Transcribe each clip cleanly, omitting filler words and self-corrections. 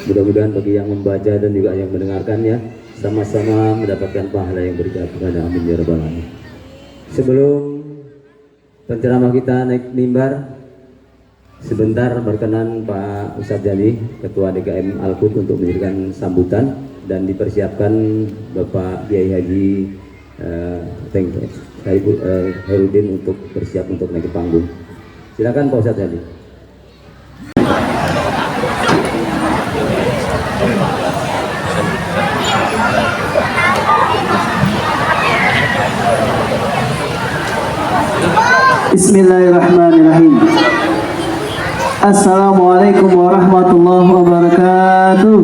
Mudah-mudahan bagi yang membaca dan juga yang mendengarkannya sama-sama mendapatkan pahala yang berlipat. Amin ya rabbal alamin. Sebelum penceramah kita naik mimbar, sebentar berkenan Pak Ustadz Jali, Ketua DKM Al-Quds untuk memberikan sambutan dan dipersiapkan Bapak Kiai Haji Herudin untuk bersiap untuk naik ke panggung. Silakan Pak Ustadz Jali. Bismillahirrahmanirrahim. Assalamualaikum warahmatullahi wabarakatuh.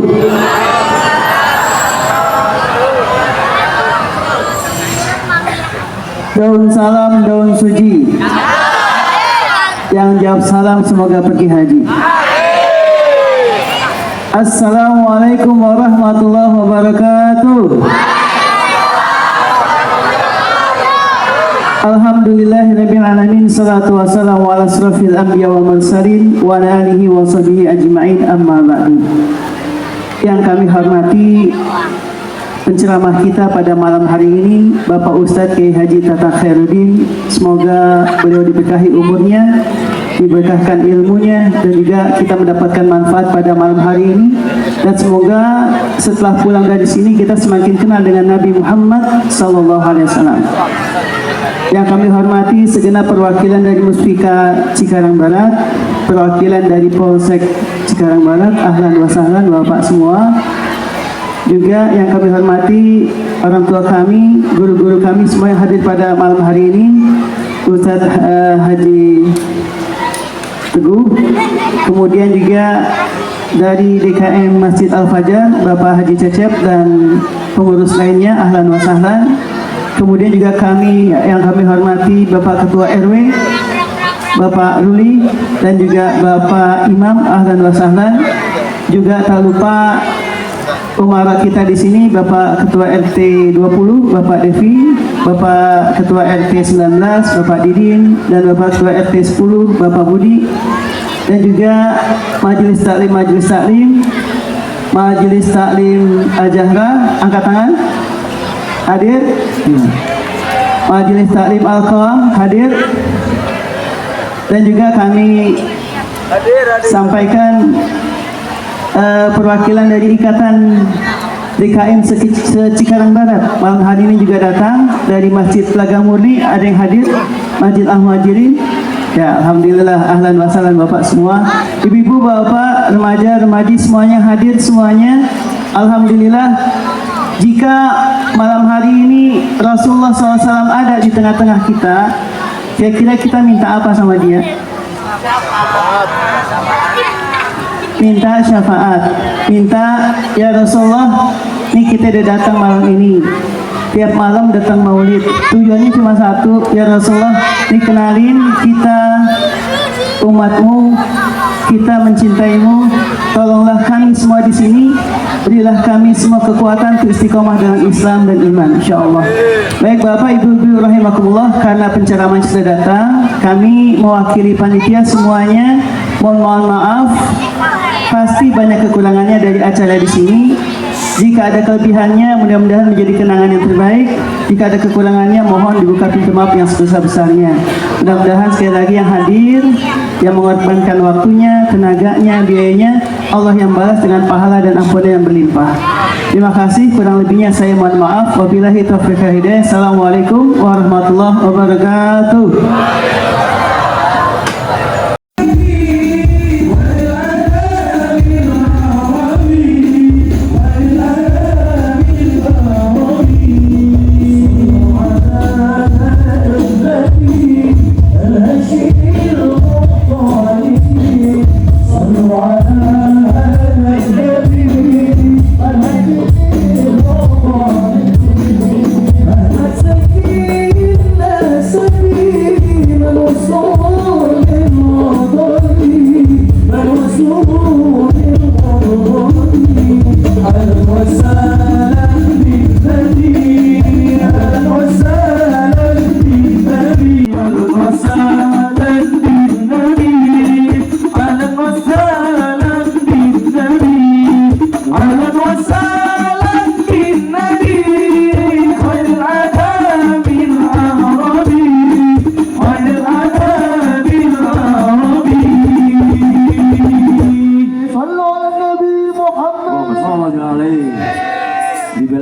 Daun salam, daun suci. Yang jawab salam semoga pergi haji. Assalamualaikum warahmatullahi wabarakatuh. Alhamdulillahirabbil alamin, salatu wassalamu ala asrofil anbiya wal mursalin wa ala alihi wa sahbihi ajma'in, amma ba'du. Yang kami hormati penceramah kita pada malam hari ini, Bapak Ustadz Kiai Haji Tata Khairuddin. Semoga beliau diberkahi umurnya, diberkahkan ilmunya, dan juga kita mendapatkan manfaat pada malam hari ini. Dan semoga setelah pulang dari sini kita semakin kenal dengan Nabi Muhammad SAW. Yang kami hormati segenap perwakilan dari Muspika Cikarang Barat, perwakilan dari Polsek Cikarang Barat, ahlan wa sahlan Bapak semua. Juga yang kami hormati orang tua kami, guru-guru kami semua yang hadir pada malam hari ini, Ustadz Haji Teguh, kemudian juga dari DKM Masjid Al-Fajar, Bapak Haji Cecep dan pengurus lainnya, ahlan wa sahlan. Kemudian juga kami yang kami hormati Bapak Ketua RW, Bapak Ruli, dan juga Bapak Imam, ahlan wa sahlan. Juga tak lupa umara kita di sini, Bapak Ketua RT 20, Bapak Devi, Bapak Ketua RT 19, Bapak Didin, dan Bapak Ketua RT 10, Bapak Budi, dan juga Majelis Taklim Al-Jahra, angkat tangan. Hadir. Majelis Taklim Al-Qawam hadir. Dan juga kami sampaikan perwakilan dari Ikatan DKM Cikarang Barat malam hari ini juga datang dari Masjid Telaga Murni, ada yang hadir, Masjid Al-Muhajirin. Ya, alhamdulillah, ahlan wa sahlan Bapak semua, ibu-ibu, bapak, remaja, remaji semuanya hadir semuanya. Alhamdulillah. Jika malam hari ini Rasulullah SAW ada di tengah-tengah kita, kira-kira kita minta apa sama dia? Minta syafaat. Minta, ya Rasulullah, ini kita udah datang malam ini. Tiap malam datang maulid. Tujuannya cuma satu, ya Rasulullah, ini kenalin kita umatmu, kita mencintaimu. Tolonglah kami semua di sini, berilah kami semua kekuatan untuk istiqomah dalam Islam dan iman, insyaallah. Baik Bapak Ibu rahimakumullah, karena pencerahan sudah datang, kami mewakili panitia semuanya mohon maaf, pasti banyak kekurangannya dari acara di sini. Jika ada kelebihannya, mudah-mudahan menjadi kenangan yang terbaik. Jika ada kekurangannya, mohon dibuka pintu maaf yang sebesar-besarnya. Mudah-mudahan sekali lagi yang hadir, yang mengorbankan waktunya, tenaganya, biayanya, Allah yang balas dengan pahala dan ampunan yang berlimpah. Terima kasih, kurang lebihnya saya mohon maaf. Wabillahi taufiq wal hidayah. Assalamualaikum warahmatullahi wabarakatuh. Sayyidina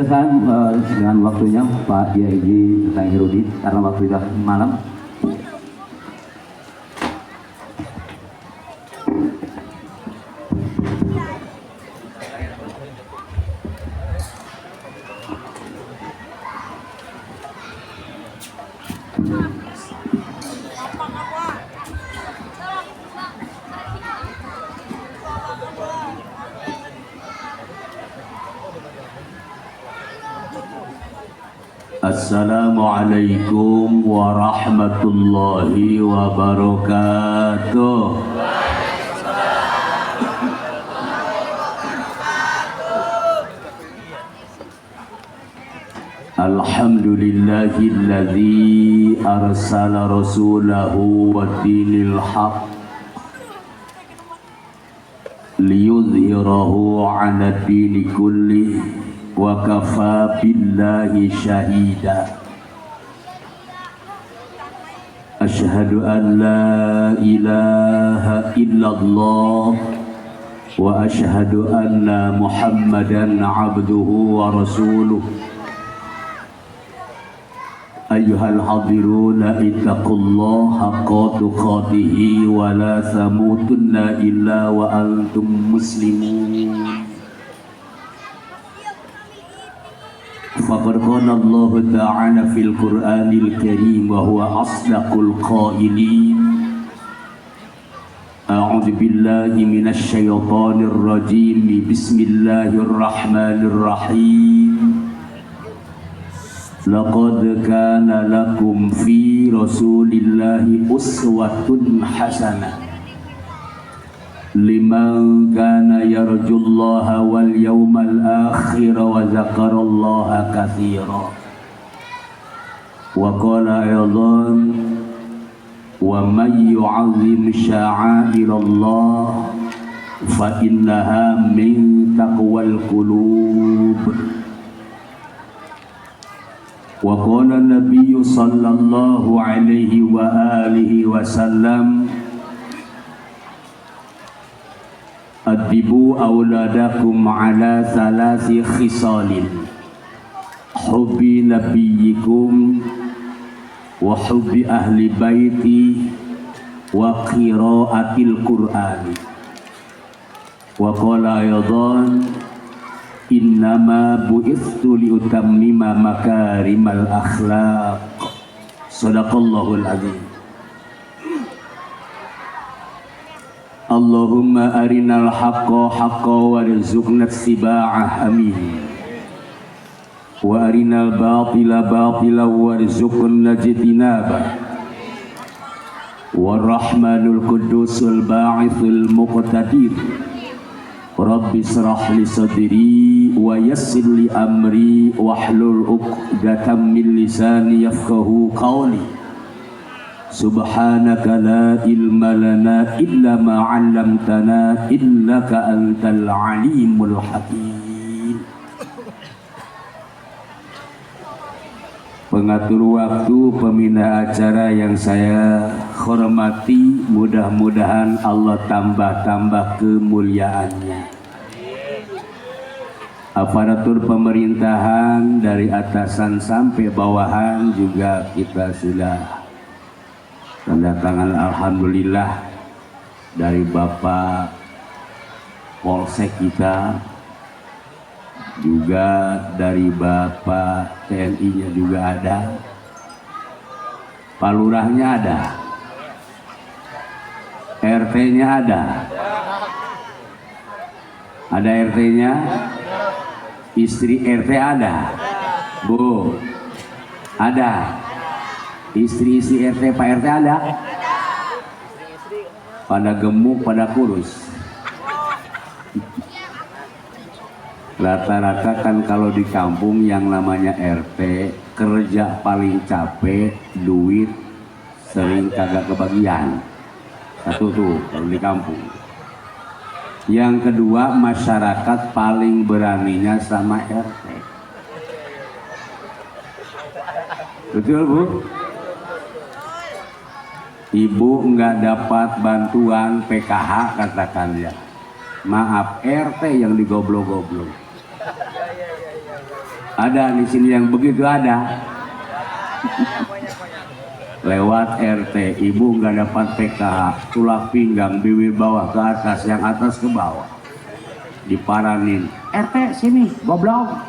dipersilakan dengan waktunya Pak Kiai Haji Hirudin karena waktu sudah malam. Assalamualaikum warahmatullahi wabarakatuh. Alhamdulillahilladzi arsala rasulahu wa dinil haq liyudhhirahu 'ala dini kulli wa kafa billahi syahida. Asyhadu an la ilaha illallah wa asyhadu anna Muhammadan abduhu wa rasuluh. Ayyuhal hadiruna ittaqullaha haqqa tuqatih wa la tamutunna illa wa antum muslimun. Faqad qala Allah ta'ala fil Qur'anil Karim wa huwa asdaqul qailin. A'udzu billahi minasy syaithanir rajim. Bismillahirrahmanirrahim. Laqad kana lakum fi Rasulillahi uswatun hasanah liman kana yarjullaha wal yawmal akhir wa zakarallaha katsira. Wa qala aydan wa may yu'azzim sya'airallah fa innaha min taqwal qulub. Wa qala an-nabiy sallallahu alaihi wa alihi wasallam Adibu awladakum ala salasi khisalin hubbi nabiyyikum wa hubbi ahli baiti wa qiraatil qur'ani. Wa qala aydan innama bu'ithtu liutammima makarimal akhlaq. Sadaqallahul azim. Allahumma arinal haqqa haqqa warzuqna ittiba'ah, amin. Wa arinal batila batila warzuqna ijtinabah. Warrahmanul qudusul ba'ithul muqtadir. Rabbi israh li sadri wa yassir li amri wahlul 'uqdatam min lisani yafqahu qawli. Subhanaka la ilma lana illa ma 'allamtana innaka antal alimul hakim. Pengatur waktu, pembina acara yang saya hormati, mudah-mudahan Allah tambah-tambah kemuliaannya. Aparatur pemerintahan dari atasan sampai bawahan juga kita sudah tanda tangan alhamdulillah dari Bapak Polsek kita, juga dari Bapak TNI-nya juga ada, Pak Lurahnya ada, RT-nya ada RT-nya, istri RT ada, Bu, ada. Istri-istri RT Pak RT ada? Pada gemuk, pada kurus. Rata-rata kan kalau di kampung yang namanya RT, kerja paling capek, duit sering kagak kebagian. Satu tuh kalau di kampung. Yang kedua, masyarakat paling beraninya sama RT. Betul, Bu? Ibu nggak dapat bantuan PKH, katakan ya, maaf, RT yang digoblok-goblok. Ada di sini yang begitu ada. Lewat RT, ibu nggak dapat PKH, tulang pinggang, bibir bawah ke atas, yang atas ke bawah. Diparanin, RT sini, goblok.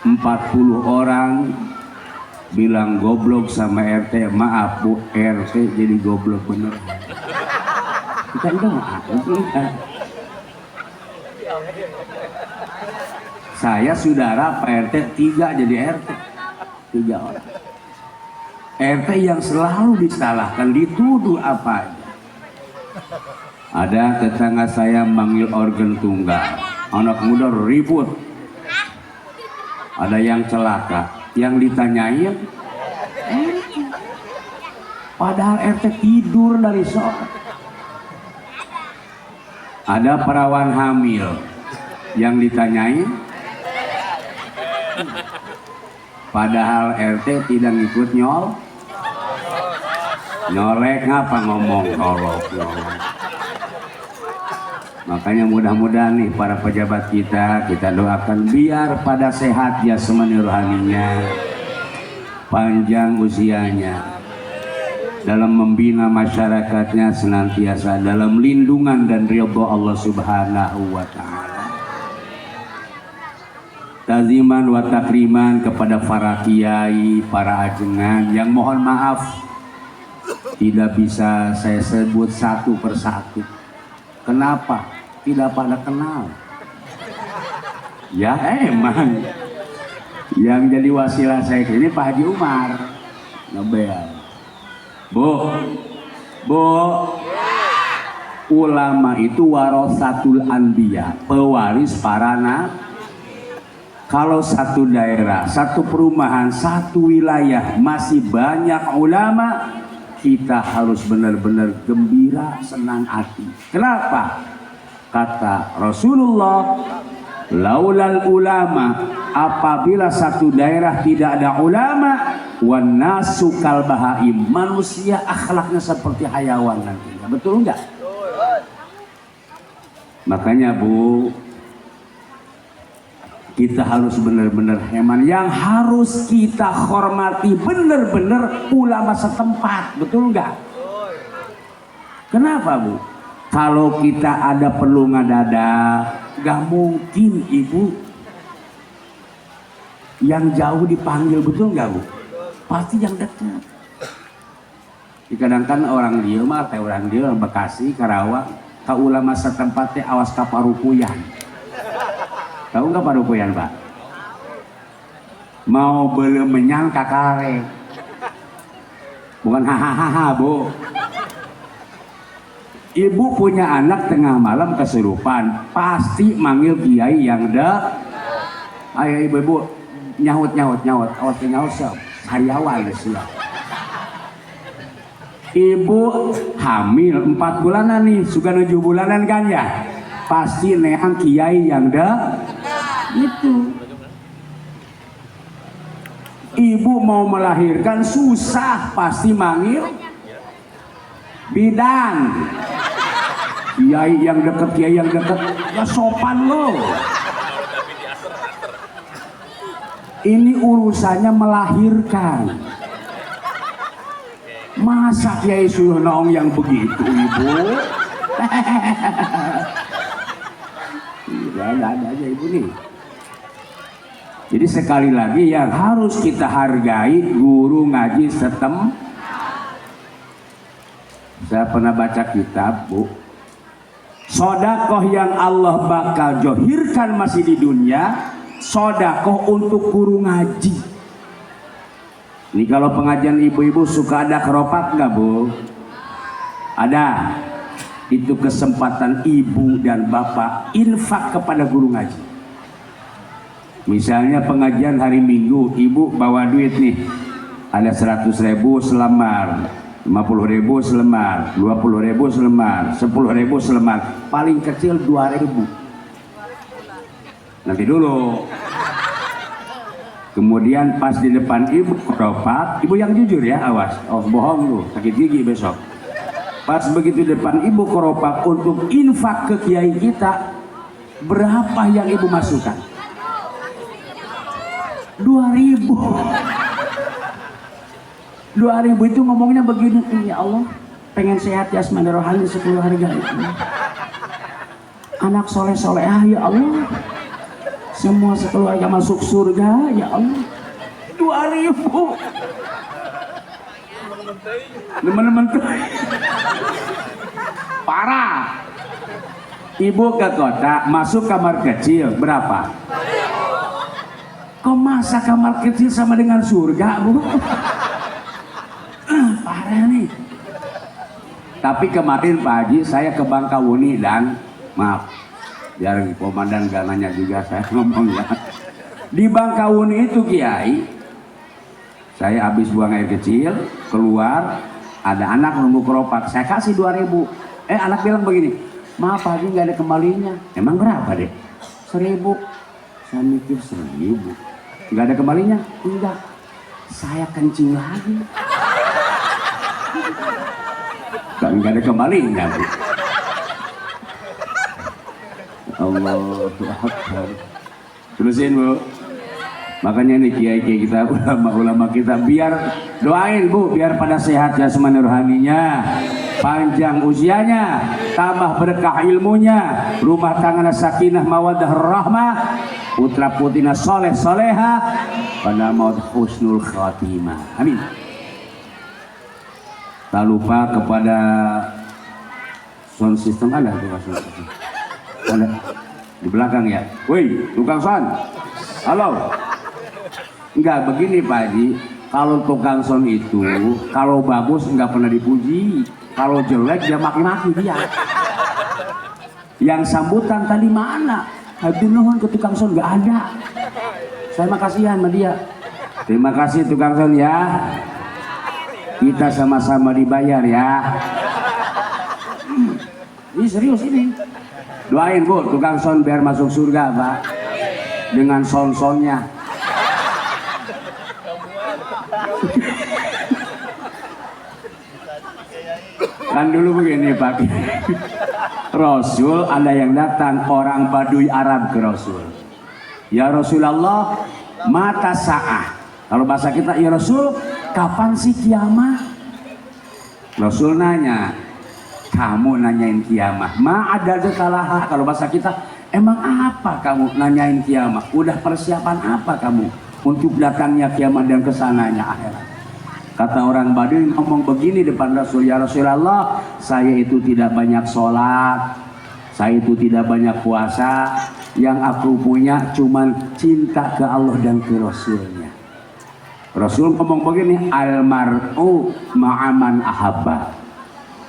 40 orang bilang goblok sama RT. Maaf bu, RT jadi goblok bener. Kita udah maaf. Saya saudara Pak RT 3 jadi RT. 3 orang. RT yang selalu disalahkan, dituduh apa aja. Ada tetangga saya manggil organ tunggal, anak muda ribut. Ada yang celaka, yang ditanyain padahal RT tidur dari sore. Ada perawan hamil, yang ditanyain padahal RT tidak ngikut nyolek ngapa ngomong nyolok. Makanya mudah-mudahan nih para pejabat kita doakan biar pada sehat jasmani rohaninya, panjang usianya, dalam membina masyarakatnya senantiasa dalam lindungan dan ridho Allah Subhanahu wa Ta'ala. Taziman wa takriman kepada para kiai, para ajengan yang mohon maaf tidak bisa saya sebut satu persatu. Kenapa? Tidak pada kenal. Ya emang yang jadi wasilah saya ini Pak Haji Umar Ngebel. Bu, ulama itu warasatul anbiya, pewaris para nabi. Kalau satu daerah, satu perumahan, satu wilayah masih banyak ulama, kita harus benar-benar gembira, senang hati. Kenapa? Kata Rasulullah, laulal ulama, apabila satu daerah tidak ada ulama, wan nasu kal bahaim, manusia akhlaknya seperti hayawan nantinya. Betul enggak? Makanya Bu, kita harus benar-benar hemat. Yang harus kita hormati benar-benar ulama setempat. Betul enggak? Kenapa Bu? Kalau kita ada perlu ngadadak, gak mungkin Ibu yang jauh dipanggil. Betul enggak Bu? Pasti yang dekat. Kadang-kadang orang dia mah, orang dia orang Bekasi, Karawang, ka ulama setempat teh awas ka parupuyan. Tahu nggak parupuyan Pak? Mau belum menyang kakare. Bukan hahaha Bu. Ibu punya anak tengah malam kesurupan, pasti manggil kiai yang ayo ibu nyahut, awas nyahut siap, hariawan siap. Ibu hamil 4 bulanan nih, suka 7 bulanan kan ya, pasti neang kiai yang itu. Ibu mau melahirkan susah, pasti manggil bidan. Kiai yang deket, ya sopan loh. Ini urusannya melahirkan. Masa kiai suruh naong yang begitu Ibu? Tidak ada aja Ibu nih. Jadi sekali lagi yang harus kita hargai guru ngaji Saya pernah baca kitab Bu, sodakoh yang Allah bakal johirkan masih di dunia, sodakoh untuk guru ngaji. Ini kalau pengajian ibu-ibu suka ada keropak nggak Bu? Ada. Itu kesempatan ibu dan bapak infak kepada guru ngaji. Misalnya pengajian hari Minggu, ibu bawa duit nih, ada 100.000 selemar, 50.000 selemar, 20.000 selemar, 10.000 selemar, paling kecil 2.000. Nanti dulu. Kemudian pas di depan ibu keropak, ibu yang jujur ya, awas, bohong lu, sakit gigi besok. Pas begitu depan ibu keropak untuk infak ke kiai kita, berapa yang ibu masukkan? 2.000. 2.000 itu ngomongnya begini, ya Allah, pengen sehat jasmani rohani sekeluarga itu. Anak soleh-solehah ya Allah. Semua sekeluarga masuk surga ya Allah. 2.000. Teman-teman tuh parah. Ibu ke kota, masuk kamar kecil berapa? Kok masa kamar kecil sama dengan surga, Bu? Parah nih. Tapi kemarin pagi saya ke Bangkauni dan maaf, biar komandan gak nanya juga saya ngomong ya. Di Bangkauni itu Kiai, saya habis buang air kecil, keluar, ada anak nunggu keropak, saya kasih 2.000. Anak bilang begini, maaf Haji nggak ada kembalinya. Emang berapa deh? 1.000. Saya mikir 1.000. Nggak ada kembalinya? Enggak. Saya kencing lagi. Nggak ada kembalinya, Bu. Allahu Akbar. Terusin, Bu. Makanya nih kiai-kiai kita, ulama-ulama kita, biar doain Bu, biar pada sehat jasmani rohaninya, panjang usianya, tambah berkah ilmunya, rumah tangganya sakinah mawaddah rahmah, putra putrinya soleh soleha, pada maut husnul khatimah. Amin. Tak lupa kepada sound system, ada tuh sound system. Ada di belakang ya. Woi, tukang sound. Halo. Enggak begini Pak Haji, kalau tukang sound itu kalau bagus enggak pernah dipuji, kalau jelek dia maki-maki dia. Yang sambutan tadi mana? Hatur nuhun ke tukang sound enggak ada. Saya makasihan sama dia. Terima kasih tukang sound ya. Kita sama-sama dibayar ya. Ini serius ini. Doain Bu, tukang sound biar masuk surga Pak. Dengan sound-soundnya. Kan dulu begini Pak, Rasul ada yang datang orang Baduy Arab ke Rasul. Ya Rasulullah, mata sa'ah. Kalau bahasa kita, ya Rasul, kapan sih kiamat? Rasul nanya, kamu nanyain kiamat? Ma ada dekalaha. Kalau bahasa kita, emang apa kamu nanyain kiamat? Udah persiapan apa kamu untuk datangnya kiamat dan kesananya akhirat? Kata orang Baduy ngomong begini depan Rasul, ya Rasulullah, saya itu tidak banyak sholat, saya itu tidak banyak puasa, yang aku punya cuman cinta ke Allah dan ke Rasulnya. Rasul ngomong begini, almar'u ma'aman ahabba.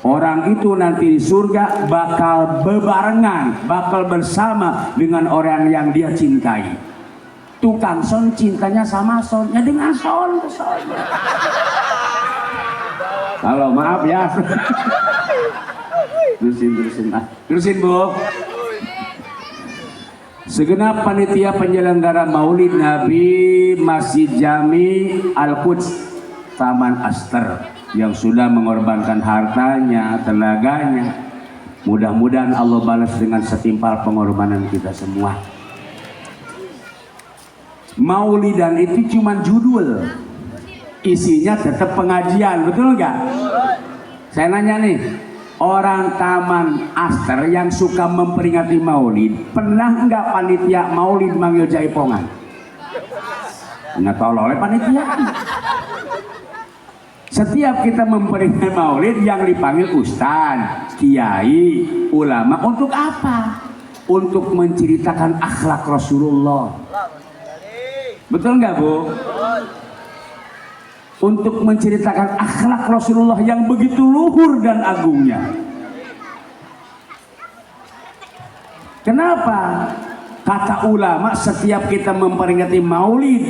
Orang itu nanti di surga bakal bebarengan, bakal bersama dengan orang yang dia cintai. Tukang sound cintanya sama soundnya dengan sound. Halo, maaf ya. Terusin Bu. Segenap panitia penyelenggara Maulid Nabi Masjid Jami Al-Quds Taman Aster yang sudah mengorbankan hartanya, tenaganya, mudah-mudahan Allah balas dengan setimpal pengorbanan kita semua. Maulidan itu cuma judul, isinya tetap pengajian, betul nggak? Saya nanya nih, orang Taman Aster yang suka memperingati Maulid, pernah nggak panitia Maulid manggil jaipongan? Nggak tahu oleh panitia. Setiap kita memperingati Maulid yang dipanggil ustaz, kiai, ulama, untuk apa? Untuk menceritakan akhlak Rasulullah. Betul nggak Bu? Untuk menceritakan akhlak Rasulullah yang begitu luhur dan agungnya. Kenapa? Kata ulama, setiap kita memperingati Maulid,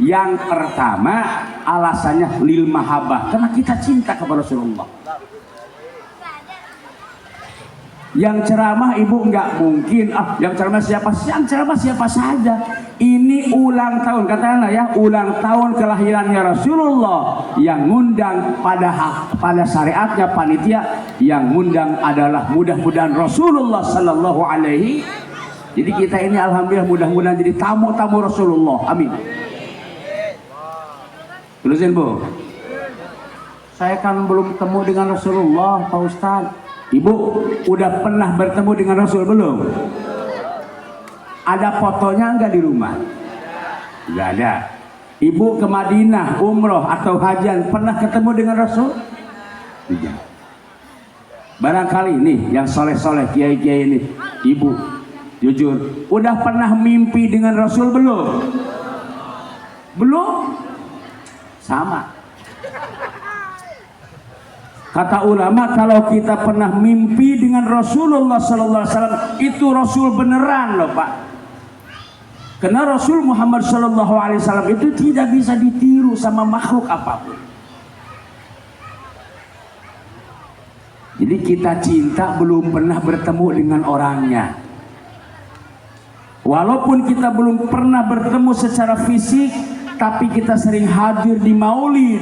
yang pertama alasannya lil mahabbah, karena kita cinta kepada Rasulullah. Yang ceramah ibu nggak mungkin, yang ceramah siapa? Yang ceramah siapa saja. Ini ulang tahun, katakanlah ya, ulang tahun kelahirannya Rasulullah. Yang ngundang pada syariatnya panitia, yang ngundang adalah mudah-mudahan Rasulullah Sallallahu Alaihi. Jadi kita ini alhamdulillah mudah-mudahan jadi tamu-tamu Rasulullah. Amin. Terusin Bu. Saya kan belum ketemu dengan Rasulullah Pak Ustadz. Ibu udah pernah bertemu dengan Rasul belum? Ada fotonya enggak di rumah? Enggak ada. Ibu ke Madinah umroh atau hajian pernah ketemu dengan Rasul? Tidak. Barangkali nih yang soleh-soleh kiai-kiai ini, ibu jujur udah pernah mimpi dengan Rasul belum? Belum? Sama. Kata ulama kalau kita pernah mimpi dengan Rasulullah Sallallahu Alaihi Wasallam itu Rasul beneran loh Pak. Karena Rasul Muhammad Sallallahu Alaihi Wasallam itu tidak bisa ditiru sama makhluk apapun. Jadi kita cinta belum pernah bertemu dengan orangnya. Walaupun kita belum pernah bertemu secara fisik, tapi kita sering hadir di maulid,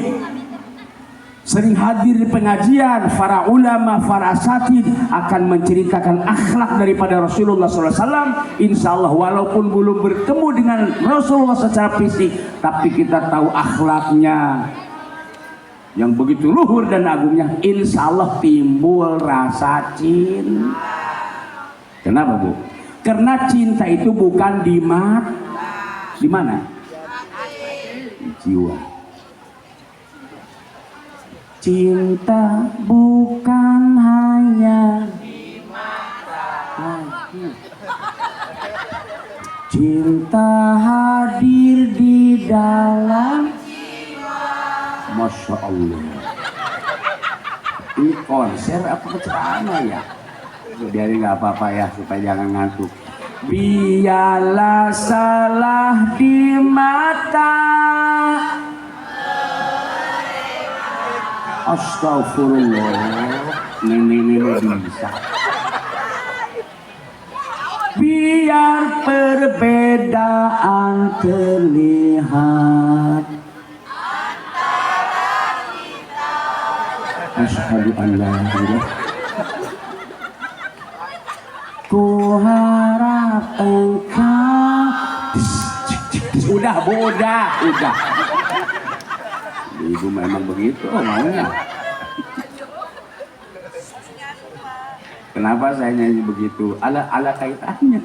sering hadir di pengajian. Para ulama, para asatid akan menceritakan akhlak daripada Rasulullah SAW. Insya Allah walaupun belum bertemu dengan Rasulullah secara fisik, tapi kita tahu akhlaknya yang begitu luhur dan agungnya. Insya Allah timbul rasa cinta. Kenapa Bu? Karena cinta itu bukan di mata, di mana? Di jiwa. Cinta bukan hanya di mata. Cinta hadir di dalam jiwa. Masya Allah. Ini konser apa ceramah ya? Biarin nggak apa-apa ya supaya jangan ngantuk. Biarlah salah di mata. Astagfirullah. Ini bisa. Biar perbedaan terlihat. Asyhadu an la ilaha. Ku harap engkau. Udah Bu, udah. Ibu memang begitu maunya. Kenapa saya nyanyi begitu? Ala kaitannya.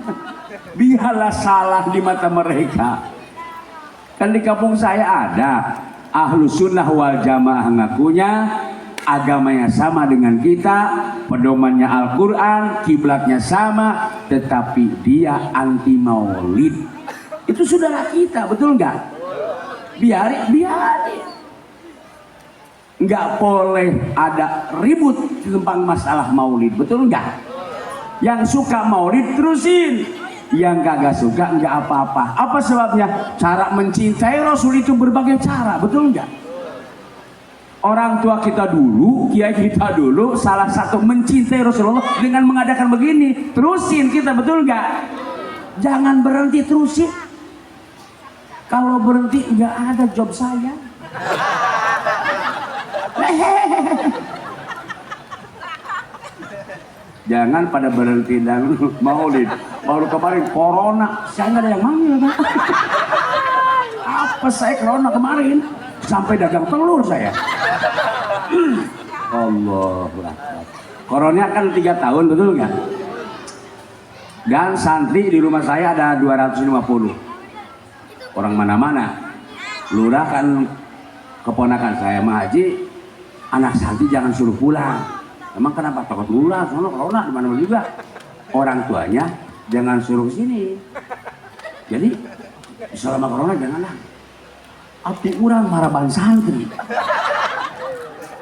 Biarlah salah di mata mereka. Kan di kampung saya ada Ahlus Sunnah wal Jamaah ngakunya agamanya sama dengan kita, pedomannya Al-Quran, kiblatnya sama, tetapi dia anti maulid. Itu saudara kita, betul nggak? Biarin. Nggak boleh ada ribut tentang masalah maulid, betul nggak? Yang suka maulid terusin, yang kagak suka nggak apa-apa. Apa sebabnya? Cara mencintai Rasul itu berbagai cara, betul nggak? Orang tua kita dulu, kiai kita dulu, salah satu mencintai Rasulullah dengan mengadakan begini. Terusin kita, betul nggak? Jangan berhenti, terusin. Kalau berhenti nggak ada job saya. Jangan pada berhenti dan maulid. Baru kemarin corona, saya nggak ada yang manggil. Apa saya corona kemarin? Sampai dagang telur saya. Allahu Akbar. Corona kan 3 tahun, betul nggak? Dan santri di rumah saya ada 250. Orang mana-mana. Lurah kan keponakan saya, Mah Haji, anak santri jangan suruh pulang. Emang kenapa? Takut lurah, soalnya corona di mana-mana juga. Orang tuanya jangan suruh sini. Jadi selama corona janganlah. Ati urang maraban santri.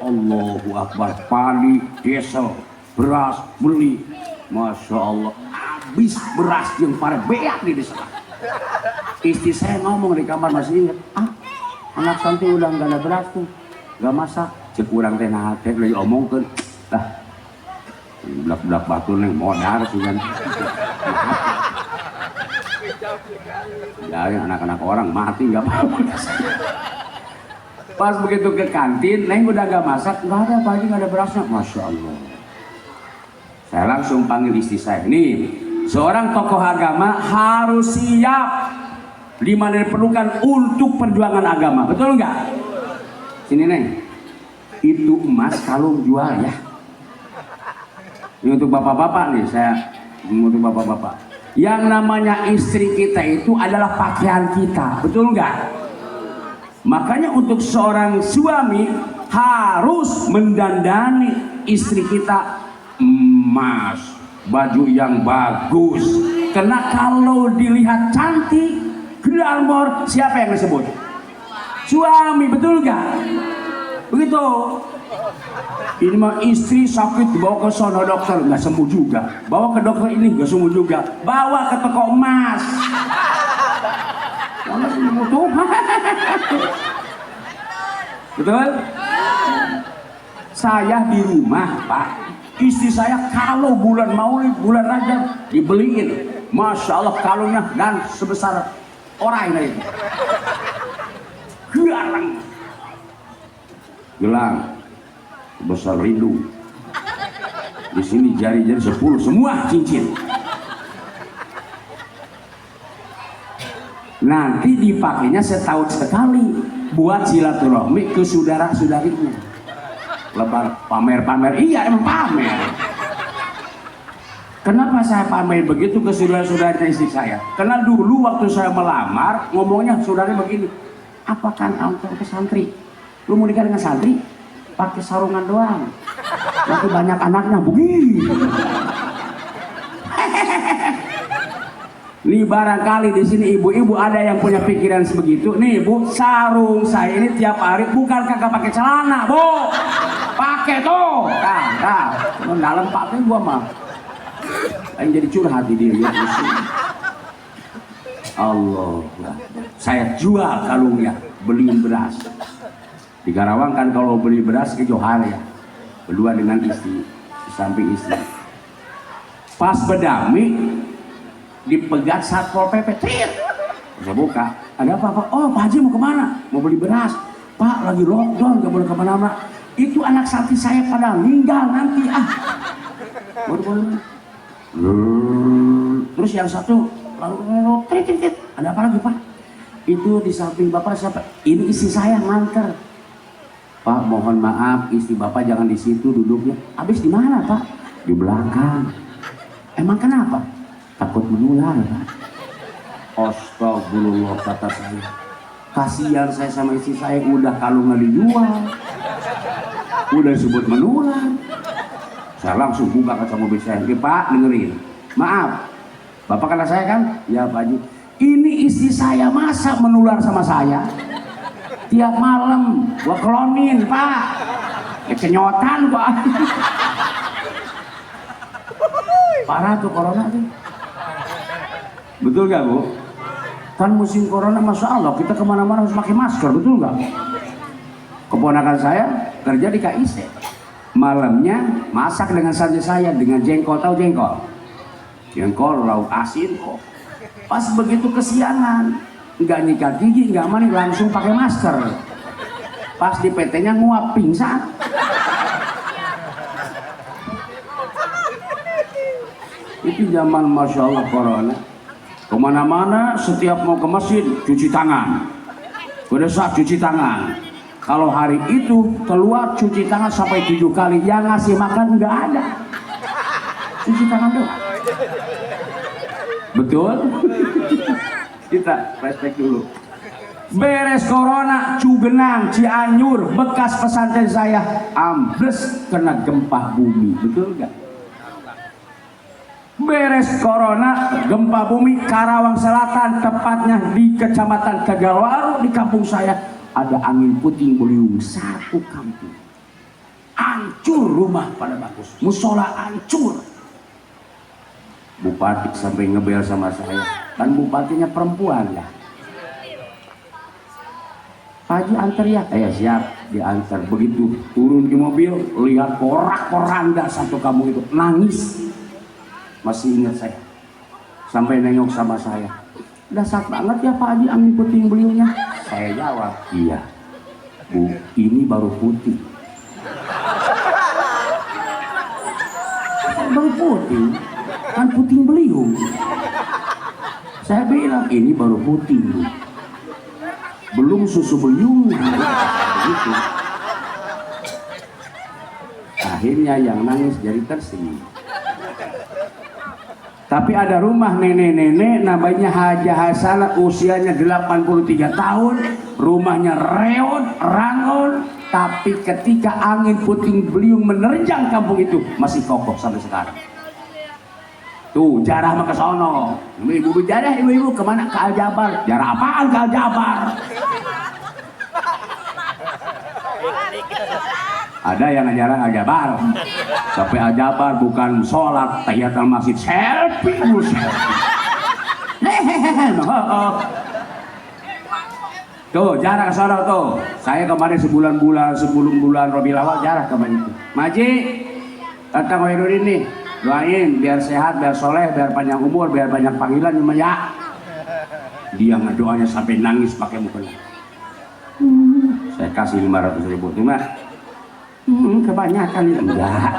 Allahu Akbar. Padi, diesel, beras, beli. Masya Allah. Habis beras yang para beak di desa. Istri saya ngomong di kamar, masih ingat. Anak santri udah gak ada beras tuh. Gak masak. Cek urang teh nate lagi omongkeun. Blak-blak batu neng modar sih kan. Dari anak-anak orang mati nggak apa-apa. Pas begitu ke kantin, neng udah gak masak, nggak ada pagi, nggak ada berasnya. Masya Allah. Saya langsung panggil istri saya. Nih, seorang tokoh agama harus siap di mana diperlukan untuk perjuangan agama, betul nggak? Sini Neng, itu emas kalung jual ya. Ini untuk bapak-bapak nih, saya untuk bapak-bapak. Yang namanya istri kita itu adalah pakaian kita, betul nggak? Makanya untuk seorang suami harus mendandani istri kita emas, baju yang bagus. Karena kalau dilihat cantik, glamor, siapa yang disebut? Suami, betul nggak? Begitu. Ini mah istri sakit dibawa ke sono dokter nggak sembuh juga, bawa ke dokter ini nggak sembuh juga, bawa ke toko emas. Mana sembuh tuh? Betul? Saya di rumah Pak, istri saya kalau bulan Maulid, bulan Rajab dibeliin, masya Allah kalungnya dan sebesar orang ini. Gelang besar rindu. Di sini jari-jari 10 semua cincin. Nanti dipakainya setahun sekali buat silaturahmi ke saudara-saudarinya. Lebar pamer-pamer, iya emang pamer. Kenapa saya pamer begitu ke saudara-saudara istri saya? Karena dulu waktu saya melamar ngomongnya saudaranya begini, apa kan antar ke santri? Lu mau nikah dengan santri? Pakai sarungan doang. Nanti banyak anaknya begitu. Nih barangkali di sini ibu-ibu ada yang punya pikiran sebegitu. Nih Bu, sarung saya ini tiap hari bukan kagak pakai celana, Bu. Pakai tuh. Nah, dalam pakai gua mah. Yang jadi curhat di diri ya. Allah. Saya jual kalungnya, beliin beras. Di Karawang kan kalau beli beras ke Johar ya, berdua dengan istri, di samping istri. Pas bedami, dipegat Satpol PP, tir. Saya buka, ada apa? Oh Pak Haji mau kemana? Mau beli beras. Pak lagi lockdown, gak boleh kemana-mana. Itu anak santri saya pada meninggal nanti boleh. Terus yang satu lalu tit. Ada apa lagi Pak? Itu di samping Bapak siapa? Ini istri saya nganter. Pak mohon maaf istri Bapak jangan di situ duduknya. Habis di mana Pak? Di belakang. Emang kenapa? Takut menular Pak. Astagfirullah kata saya. Kasihan saya sama istri saya udah kalungnya dijual. Udah sebut menular. Saya langsung buka kaca mobil saya. Pak dengerin. Maaf. Bapak kata saya kan? Ya Pak Haji. Ini istri saya masa menular sama saya? Tiap malam gua klonin Pak. Kenyotan gua. Parah tuh corona tuh. Betul gak Bu? Kan musim corona masya Allah kita kemana-mana harus pakai masker, betul gak? Keponakan saya kerja di KIC. Malamnya masak dengan santri saya dengan jengkol, tahu jengkol? Jengkol lauk asin kok. Pas begitu kesiangan, nggak nyikat gigi, nggak mandi, langsung pakai masker. Pas di PT-nya nguap pingsan. Itu zaman masya Allah corona. Kemana-mana setiap mau ke masjid cuci tangan. Pada saat cuci tangan. Kalau hari itu keluar cuci tangan sampai 7 kali. Yang ngasih makan nggak ada. Cuci tangan doang. Betul? Kita respect dulu. Beres corona, Cugenang, Cianjur, bekas pesantren saya ambles kena gempa bumi, betul nggak? Beres corona, gempa bumi Karawang Selatan, tepatnya di Kecamatan Tegalwaru di kampung saya ada angin puting beliung, satu kampung hancur, rumah pada bagus, musola hancur. Bupati sampai ngebel sama saya, kan bupatinya perempuan ya. Pak Haji antar ya, siap diantar. Begitu turun di mobil, lihat porak-poranda satu kampung itu nangis. Masih ingat saya, sampai nengok sama saya. Dasar banget ya Pak Haji angin puting beliungnya. Saya jawab, iya Bu, ini baru putih. Baru putih. Kan puting beliung. Saya bilang ini baru puting, belum susu beliung. Gitu. Akhirnya yang nangis jadi tersenyum. Tapi ada rumah nenek-nenek namanya Haja Hasanah, usianya 83 tahun, rumahnya reot, rangon, tapi ketika angin puting beliung menerjang kampung itu masih kokoh sampai sekarang. Tuh, jarah mah ke sono. Ibu-ibu jarah, ibu-ibu kemana? Ke Aljabar. Jarah apaan ke Aljabar? Ada yang ngajaran Aljabar. Sampai Aljabar bukan sholat tahiyatul masjid, selfie dulu selfie. Tuh, jarah ke sono tuh. Saya kemarin sebelum bulan Rabiul Awal jarah kemarin itu. Maji, datang Wairudin nih. Doain biar sehat, biar soleh, biar panjang umur, biar banyak panggilan ya. Dia ngedoanya sampai nangis pakai mukanya. Saya kasih 500.000 tuh Mak. Kebanyakan enggak.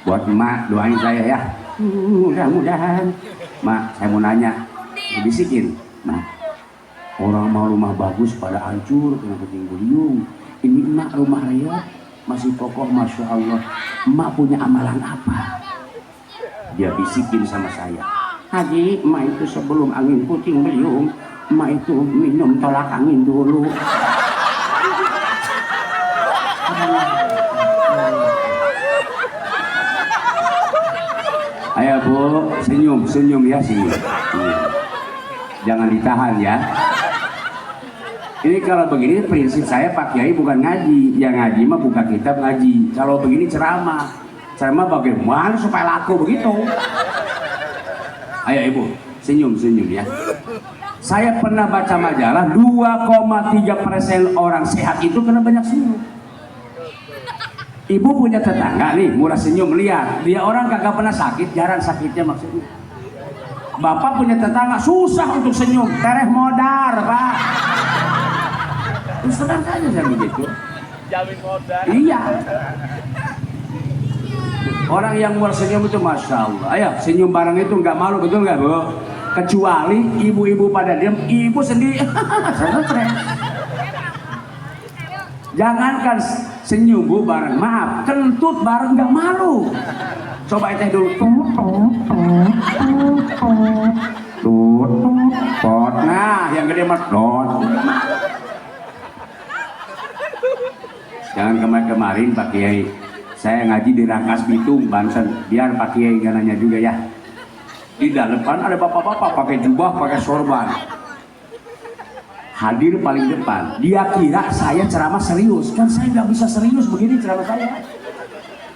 Buat emak doain saya ya. Mudah-mudahan. Mak, saya mau nanya. Dibisikin. Mak, orang mau rumah bagus pada hancur kena puting beliung. Ini emak rumah raya masih kokoh, masya Allah. Emak punya amalan apa? Dia bisikin sama saya. Haji, emak itu sebelum angin puting beliung, emak itu minum tolak angin dulu. Ayo Bu, senyum ya sini. Jangan ditahan ya. Ini kalau begini prinsip saya Pak Kiai bukan ngaji. Yang ngaji mah buka kitab ngaji. Kalau begini ceramah. Ceramah bagaimana supaya laku begitu. Ayo Ibu, senyum ya. Saya pernah baca majalah 2,3% orang sehat itu kena banyak senyum. Ibu punya tetangga nih, murah senyum, lihat. Dia orang kagak pernah sakit, jarang sakitnya maksudnya. Bapak punya tetangga, susah untuk senyum, tereh modar, Pak. Terus terang saja saya begitu. Jamin modar. Iya. Orang yang murah senyum itu Masya Allah. Ayo, senyum bareng itu nggak malu, betul nggak Bu? Kecuali ibu-ibu pada diam, ibu sendiri. Saya stres. Jangankan senyum Bu bareng, maaf, kentut bareng nggak malu. Coba teh dulu. Tut. Nah, yang gede mah dot. Jangan kemarin Pak Kiai, saya ngaji di Rangkas Bitung, Banten. Biar Pak Kiai nggak nanya juga ya. Di depan ada bapak-bapak pakai jubah, pakai sorban. Hadir paling depan, dia kira saya ceramah serius, kan saya nggak bisa serius begini ceramah saya.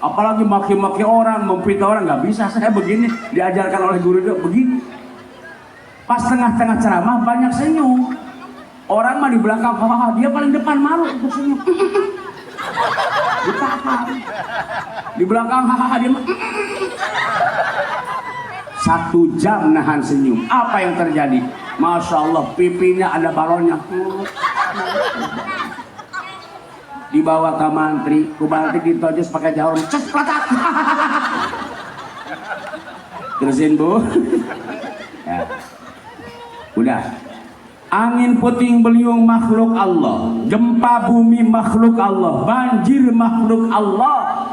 Apalagi maki-maki orang, memfitnah orang, nggak bisa. Saya begini diajarkan oleh guru dia begini. Pas tengah-tengah ceramah banyak senyum. Orang mah di belakang, dia paling depan malu untuk senyum. Ditahan. Di belakang, dia 1 jam nahan senyum. Apa yang terjadi? Masya Allah, pipinya ada balonnya. Dibawa ke mantri, ditojos pakai jarum, cek pelatak. Terusin Bu. Ya. Udah. Angin puting beliung makhluk Allah, gempa bumi makhluk Allah, banjir makhluk Allah.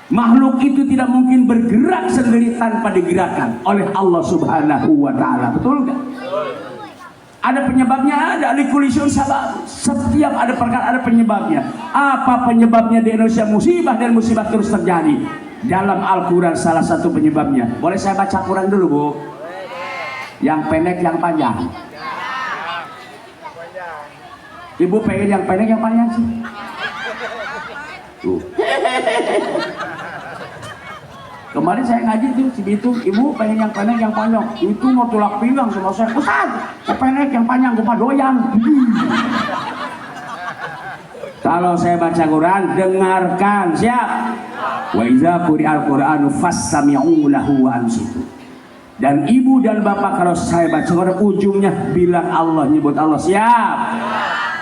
Makhluk itu tidak mungkin bergerak sendiri tanpa digerakkan oleh Allah Subhanahu wa Ta'ala. Betul nggak? Ada penyebabnya, ada likulisun sabab. Setiap ada perkara ada penyebabnya. Apa penyebabnya di Indonesia musibah dan musibah terus terjadi? Dalam Al-Quran salah satu penyebabnya. Boleh saya baca Quran dulu Bu? Yang pendek yang panjang. Ibu pengen yang pendek yang panjang sih? Tuh. Kemarin saya ngaji tuh Cibitung, ibu pengen yang pendek yang panjang. Itu mau tulak pinggang sama saya. Ustaz, yang pendek yang panjang gue mah doyan. Kalau saya baca Quran, dengarkan, siap. Wa iza quri'al Qur'anu fassami'u lahu wa ansitu. Dan ibu dan bapak kalau saya baca Quran ujungnya bilang Allah, nyebut Allah, siap.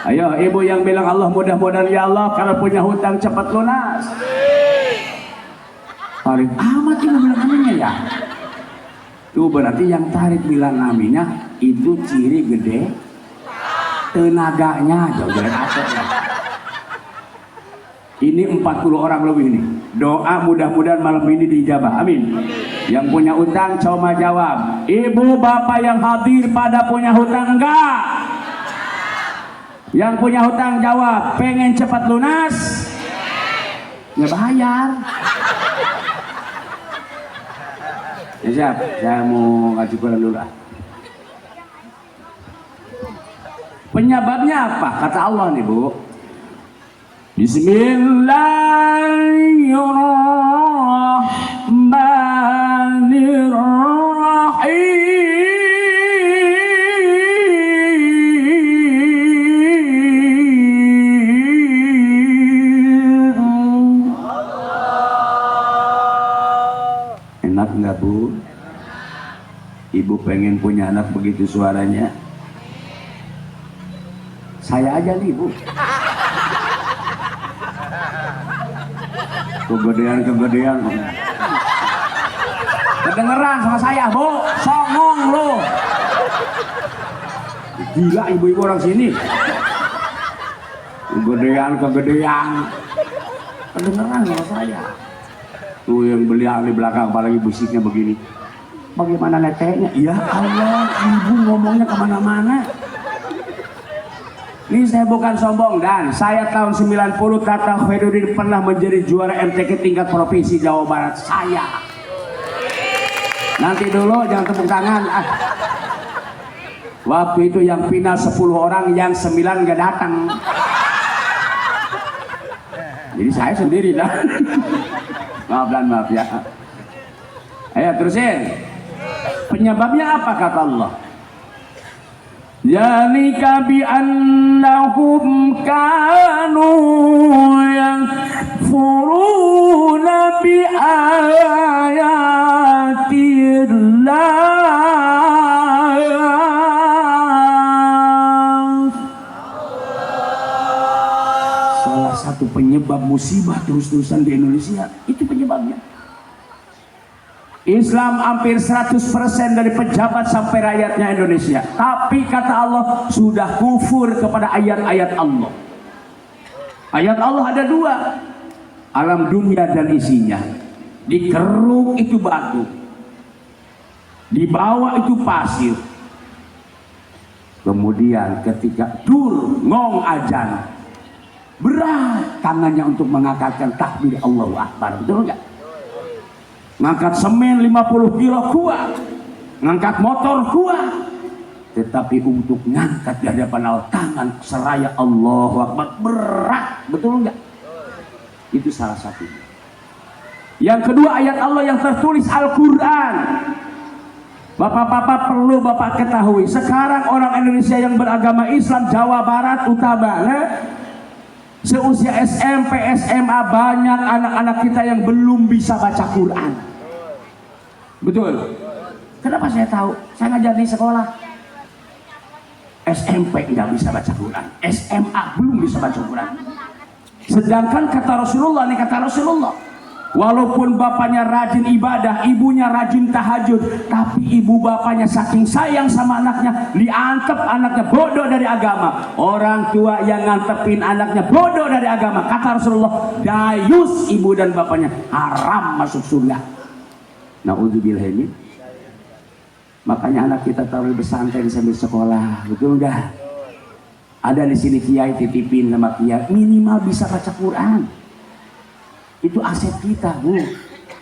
Ayo ibu yang bilang Allah, mudah-mudahan ya Allah kalau punya hutang cepat lunas. Tarik amat itu bilang aminnya ya. Tuh berarti yang tarik bilang aminnya itu ciri gede tenaganya. Jauh jelek aset ya. Ini 40 orang lebih nih. Doa mudah-mudahan malam ini diijabah. Amin. Yang punya utang coba jawab. Ibu bapak yang hadir pada punya hutang enggak? Yang punya hutang jawab. Pengen cepat lunas? Nggak bayar. Ya siap. Saya mau ngaji Quran dulu lah. Penyebabnya apa? Kata Allah nih Bu. Bismillahirrahmanirrahim. Enak nggak Bu? Ibu pengen punya anak begitu suaranya? Saya aja nih Bu. Kegedean kedengeran sama saya Bu, songong lo. Gila ibu-ibu orang sini. Kegedean kedengeran sama saya. Tuh yang beliau di belakang apalagi musiknya begini. Bagaimana neteknya? Ya Allah, ibu ngomongnya kemana-mana. Ini saya bukan sombong, dan saya tahun 90 Tata Khairuddin pernah menjadi juara MTQ tingkat provinsi Jawa Barat. Saya. Nanti dulu jangan tepuk tangan. Waktu itu yang final 10 orang, yang 9 nggak datang. Jadi saya sendiri dah. Maaf ya. Ayo terusin. Penyebabnya apa kata Allah? Zalika bi annahum kanu yakfuruna bi ayatillah. Salah satu penyebab musibah terus-terusan di Indonesia itu penyebabnya. Islam hampir 100% dari pejabat sampai rakyatnya Indonesia. Tapi kata Allah sudah kufur kepada ayat-ayat Allah. Ayat Allah ada 2. Alam dunia dan isinya. Dikeruk itu batu. Di bawah itu pasir. Kemudian ketika dur ngong ajan. Berat tangannya untuk mengangkatkan takbir Allahu Akbar. Betul enggak? Ngangkat semen 50 kilo kuat, ngangkat motor kuat, tetapi untuk ngangkat di hadapan Allah tangan seraya Allahu Akbar berat, betul enggak? Itu salah satunya. Yang kedua ayat Allah yang tertulis Al-Quran. Bapak-bapak perlu Bapak ketahui, sekarang orang Indonesia yang beragama Islam Jawa Barat utamanya seusia SMP, SMA banyak anak-anak kita yang belum bisa baca Quran. Betul. Kenapa saya tahu? Saya ngajar di sekolah. SMP nggak bisa baca Quran, SMA belum bisa baca Quran. Sedangkan kata Rasulullah, walaupun bapaknya rajin ibadah, ibunya rajin tahajud, tapi ibu bapaknya saking sayang sama anaknya, diantep anaknya bodoh dari agama. Orang tua yang ngantepin anaknya bodoh dari agama, kata Rasulullah, dayus ibu dan bapaknya, haram masuk surga. Na'udzubillah ini. Makanya anak kita taruh pesantren sambil sekolah, betul enggak? Ada di sini kiai titipin sama kiai, minimal bisa baca Quran. Itu aset kita, Bu.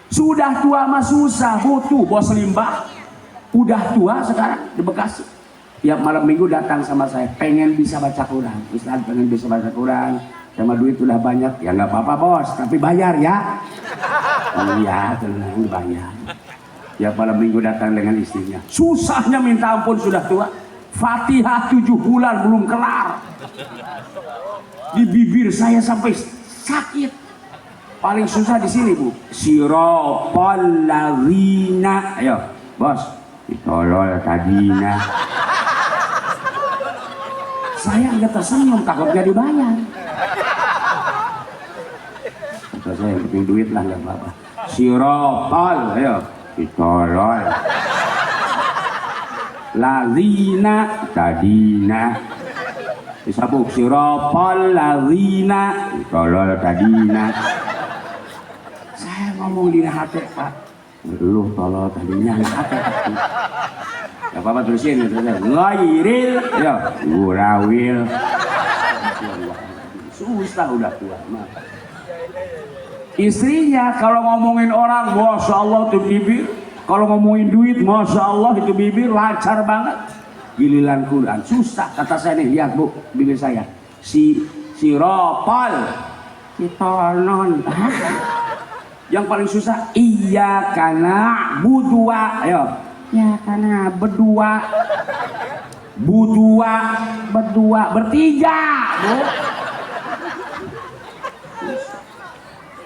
Sudah tua mah susah, butuh bos limbah. Udah tua sekarang di Bekasi. Tiap malam minggu datang sama saya, pengen bisa baca Quran. Ustaz pengen bisa baca Quran, sama duit udah banyak. Ya nggak apa-apa bos, tapi bayar ya. Oh iya, tenang bayar. Tiap malam minggu datang dengan istrinya. Susahnya minta ampun sudah tua. Fatihah 7 bulan belum kelar. Di bibir saya sampai sakit. Paling susah di sini, Bu. Sirotol ladzina. Ayo, bos. Ditolol tadina. Saya agak tersenyum, takutnya dibayar. Kata saya yang penting duit lah, nggak apa-apa. Sirotol, ayo. Ditolol. Ladzina tadina. disabuk sirapal ladzina tolol tadina. Saya ngomong di hati Pak, lu tolol tadinya hati. Ya Bapak terusin ngairil ya gurawil. Susah udah tua mah. Istrinya kalau ngomongin orang, masya Allah itu bibir. Kalau ngomongin duit, masya Allah itu bibir lancar banget. Giliran Quran susah. Kata saya nih, lihat bu, bibir saya. Si ropal, non. Yang paling susah, iya karena berdua, ayo. Ya karena berdua, bertiga, bu.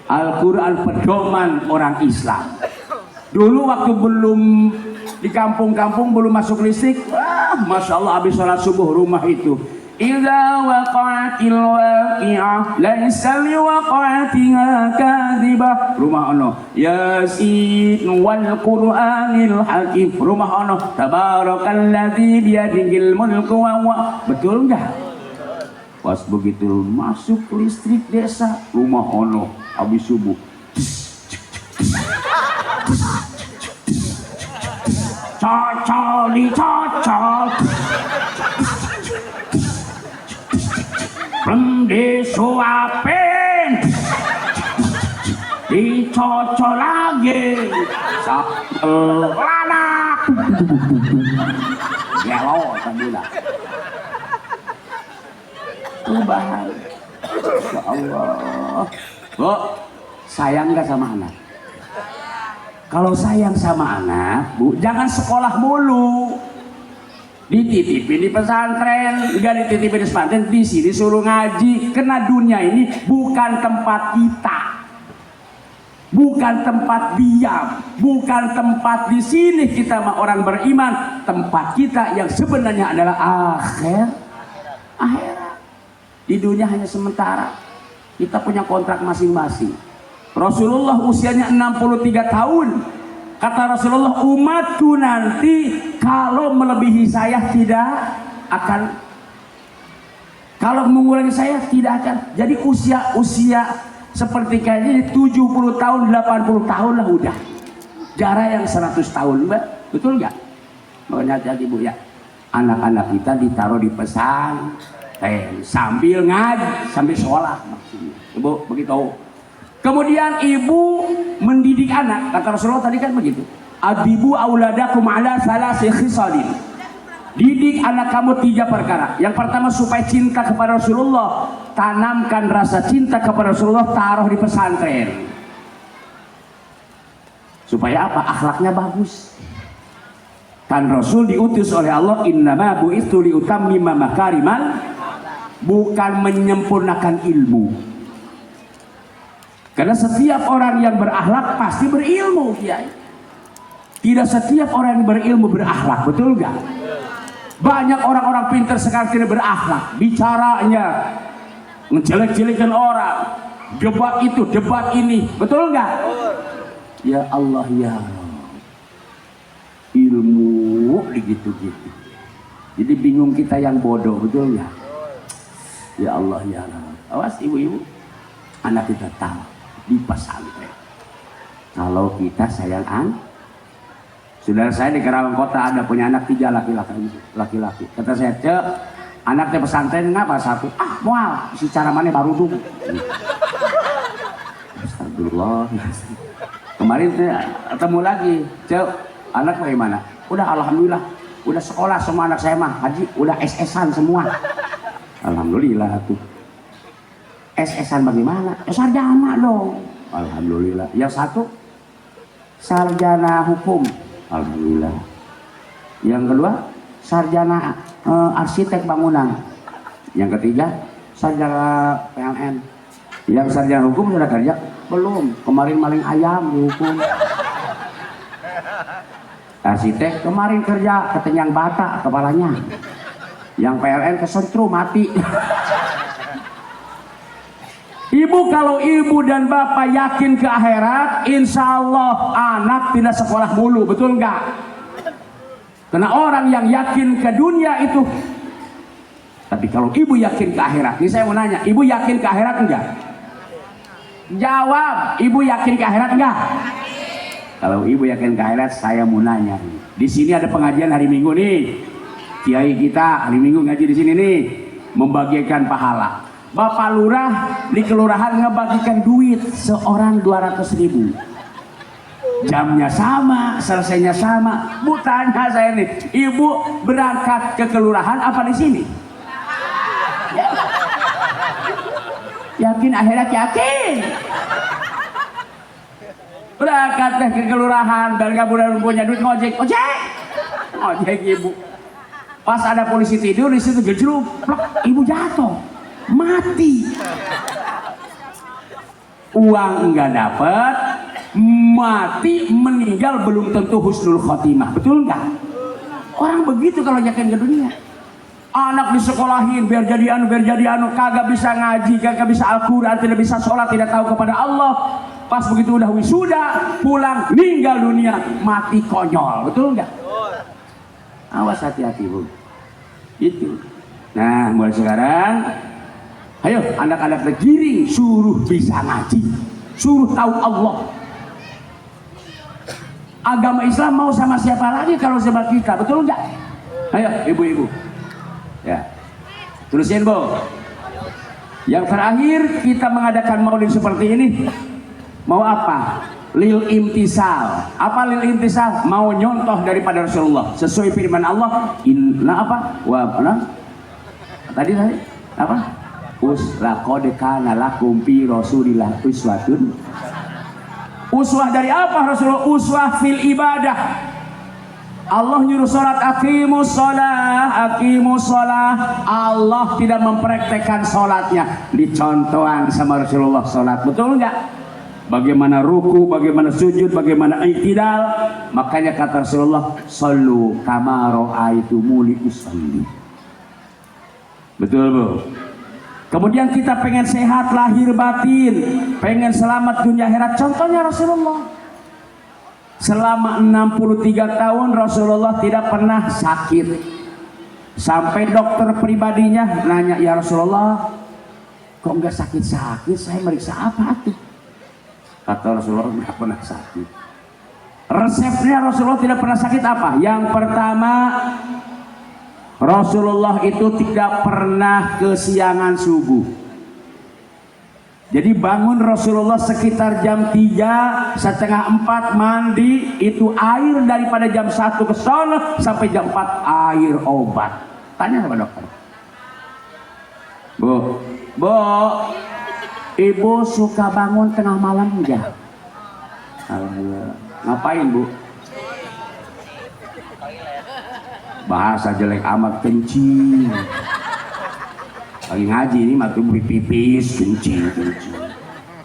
Al-Quran pedoman orang Islam. Dulu waktu belum di kampung-kampung belum masuk listrik, masya Allah habis sholat subuh rumah itu. Idza waqa'atil waqi'ah laisa liwaqa'atiha kadhibah. Rumah ono Yasin wal Qur'anil Hakim. Rumah ono Tabarakalladzi biyadihil mulku wa. Betul enggak? Pas begitu masuk listrik desa, rumah ono habis subuh. Cocol dicocol. Belum disuapin, dicocol lagi. Sambel lanak. Gelo sambil perubahan. Ya Allah. Bu, sayang nggak sama anak? Kalau sayang sama anak, bu, jangan sekolah mulu. Dititipin di pesantren, nggak dititipin di pesantren, di sini suruh ngaji. Karena dunia ini bukan tempat kita, bukan tempat diam, bukan tempat di sini kita sama orang beriman. Tempat kita yang sebenarnya adalah akhirat. Di dunia hanya sementara. Kita punya kontrak masing-masing. Rasulullah usianya 63 tahun. Kata Rasulullah, umatku nanti kalau melebihi saya tidak akan, kalau mengurangi saya tidak akan. Jadi usia seperti kayak ini 70 tahun, 80 tahun lah udah. Jarak yang 100 tahun, Mbak. Betul nggak? Makanya hati-hati Bu ya. Anak-anak kita ditaruh di pesan sambil ngaji, sambil sholat maksudnya. Ibu begitu. Kemudian ibu mendidik anak, kata Rasulullah tadi kan begitu. Adibu auladakum ala salasi khisalin. Didik anak kamu 3 perkara. Yang pertama supaya cinta kepada Rasulullah, tanamkan rasa cinta kepada Rasulullah, taruh di pesantren. Supaya apa? Akhlaknya bagus. Kan Rasul diutus oleh Allah, innama bu'itsu liutammima makarimal, bukan menyempurnakan ilmu. Karena setiap orang yang berakhlak pasti berilmu, Kiai. Tidak setiap orang yang berilmu berakhlak, betul nggak? Banyak orang-orang pintar sekarang tidak berakhlak, bicaranya menjelek-jelekan orang, debat itu, debat ini, betul nggak? Ya Allah ya Allah. Ilmu gitu-gitu. Jadi bingung kita yang bodoh, betul nggak? Ya Allah ya Allah. Awas ibu-ibu, anak kita tahu di pesantren. Kalau kita sayang saudara saya di Karawang Kota ada punya anak 3 laki-laki. Kata saya, "Cek, anaknya pesantren ngapa 1?" "Ah, mual, si cara mana baru tuh." Astagfirullah. Kemarin ketemu lagi, "Cek, anak bagaimana?" "Udah alhamdulillah, udah sekolah semua anak saya mah, haji, udah SS-an semua." Alhamdulillah tuh. SS-an bagaimana? Sarjana dong. Alhamdulillah. Yang satu sarjana hukum. Alhamdulillah. Yang kedua sarjana arsitek bangunan. Yang ketiga sarjana PLN. Yang sarjana hukum sudah kerja? Belum. Kemarin maling ayam di hukum. Arsitek kemarin kerja ketenyang bata kepalanya. Yang PLN kesentru mati. Ibu, kalau ibu dan bapak yakin ke akhirat, insya Allah anak tidak sekolah mulu, betul nggak? Karena orang yang yakin ke dunia itu Tapi kalau ibu yakin ke akhirat, ini saya mau nanya, ibu yakin ke akhirat enggak? Jawab, ibu yakin ke akhirat enggak? Kalau ibu yakin ke akhirat, saya mau nanya. Di sini ada pengajian hari Minggu nih. Kiai kita hari Minggu ngaji di sini nih, membagikan pahala. Bapak lurah di kelurahan ngebagikan duit seorang 200.000. Jamnya sama, selesainya sama. Bu tanya saya nih, ibu berangkat ke kelurahan apa di sini? Ya. Yakin akhirat yakin. Berangkat ke kelurahan dan kamu punya duit ngojek, ojek ibu. Pas ada polisi tidur di situ gejruk, ibu jatuh, mati. Uang enggak dapat, mati, meninggal belum tentu husnul khotimah, betul enggak? Orang begitu kalau yakin ke dunia. Anak disekolahin biar jadi anu, kagak bisa ngaji, kagak bisa Al-Quran, tidak bisa sholat, tidak tahu kepada Allah. Pas begitu udah wisuda, pulang, meninggal dunia, mati konyol, betul enggak? Awas hati-hati bu. Itu. Nah mulai sekarang, ayo anak-anak tergiring, suruh bisa ngaji, suruh tahu Allah. Agama Islam mau sama siapa lagi kalau sama kita, betul enggak? Ayo ibu-ibu. Ya, terusin bu. Yang terakhir kita mengadakan maulid seperti ini, mau apa? Lil imtisal. Apa lil imtisal? Mau nyontoh daripada Rasulullah sesuai firman Allah. Inna apa? Wa mana? Tadi apa? Laqad kana lakum fi Rasulillah uswatun. Uswah dari apa Rasulullah? Uswah fil ibadah. Allah nyuruh sholat, aqimus sholah. Allah tidak mempraktekkan sholatnya, dicontohan sama Rasulullah sholat, betul enggak? Bagaimana ruku, bagaimana sujud, bagaimana i'tidal. Makanya kata Rasulullah, sallu kama ra'aitumuni usalli. Betul bu? Kemudian kita pengen sehat lahir batin, pengen selamat dunia akhirat, contohnya Rasulullah. Selama 63 tahun Rasulullah tidak pernah sakit. Sampai dokter pribadinya nanya, ya Rasulullah, kok enggak sakit-sakit, saya meriksa apa tuh? Kata Rasulullah, enggak pernah sakit. Resepnya Rasulullah tidak pernah sakit apa? Yang pertama, Rasulullah itu tidak pernah kesiangan subuh. Jadi bangun Rasulullah sekitar jam 3, setengah 4 mandi, itu air daripada jam 1 ke sana sampai jam 4 air obat. Tanya sama dokter. Bu, ibu suka bangun tengah malam enggak? Ngapain bu? Bahasa jelek amat, kencing. Lagi ngaji ini matu pipis, kencing.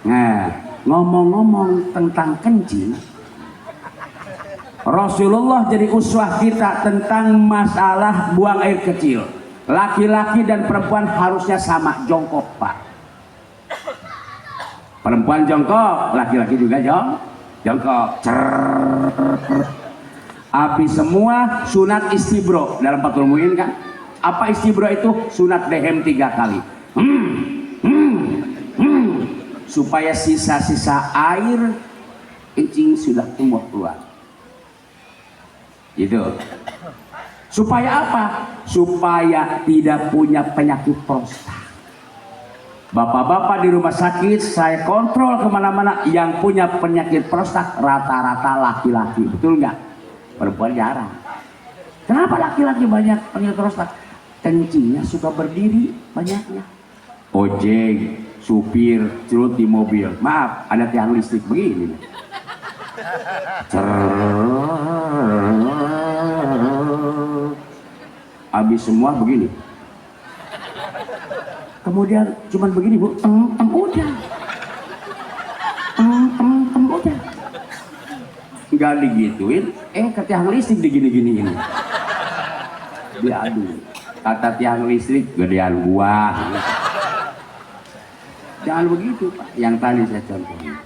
Nah, ngomong-ngomong tentang kencing, Rasulullah jadi uswah kita tentang masalah buang air kecil. Laki-laki dan perempuan harusnya sama jongkok pak. Perempuan jongkok, laki-laki juga jongkok. Api semua sunat istibro dalam Fathul Muin kan? Apa istibro itu? Sunat dehem 3 kali. Supaya sisa-sisa air kencing sudah tumbuh keluar. Gitu. Supaya apa? Supaya tidak punya penyakit prostat. Bapak-bapak di rumah sakit saya kontrol kemana-mana, yang punya penyakit prostat rata-rata laki-laki, betul nggak? Perempuan jarang. Kenapa laki-laki banyak penyakit prostat? Kencingnya suka berdiri banyaknya. Ojek, supir, curut di mobil. Maaf, ada tiang listrik begini. Habis semua begini. Kemudian cuman begini bu, udah. Udah. Nggak digituin, ke tiang listrik digini-giniin. Diadu. Kata tiang listrik, gedean gua. Jangan begitu pak, yang tadi saya contohin.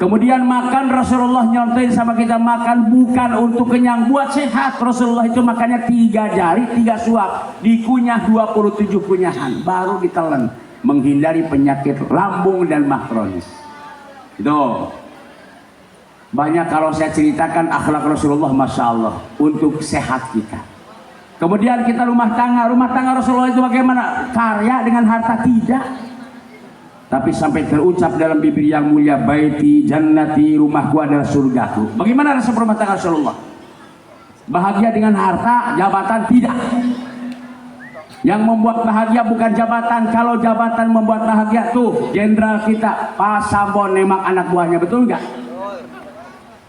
Kemudian makan, Rasulullah nyontohin sama kita makan bukan untuk kenyang, buat sehat. Rasulullah itu makannya 3 jari 3 suap, dikunyah 27 kunyahan baru ditelan, menghindari penyakit lambung dan mah kronis. Itu banyak kalau saya ceritakan akhlak Rasulullah, Masya Allah, untuk sehat kita. Kemudian kita rumah tangga Rasulullah itu bagaimana? Karya dengan harta tidak, tapi sampai terucap dalam bibir yang mulia, baiti jannati, rumahku adalah surgaku. Bagaimana rasa rumah tangga Rasulullah? Bahagia dengan harta, jabatan tidak. Yang membuat bahagia bukan jabatan. Kalau jabatan membuat bahagia, tuh jenderal kita Pak Sambo nembak anak buahnya, betul nggak?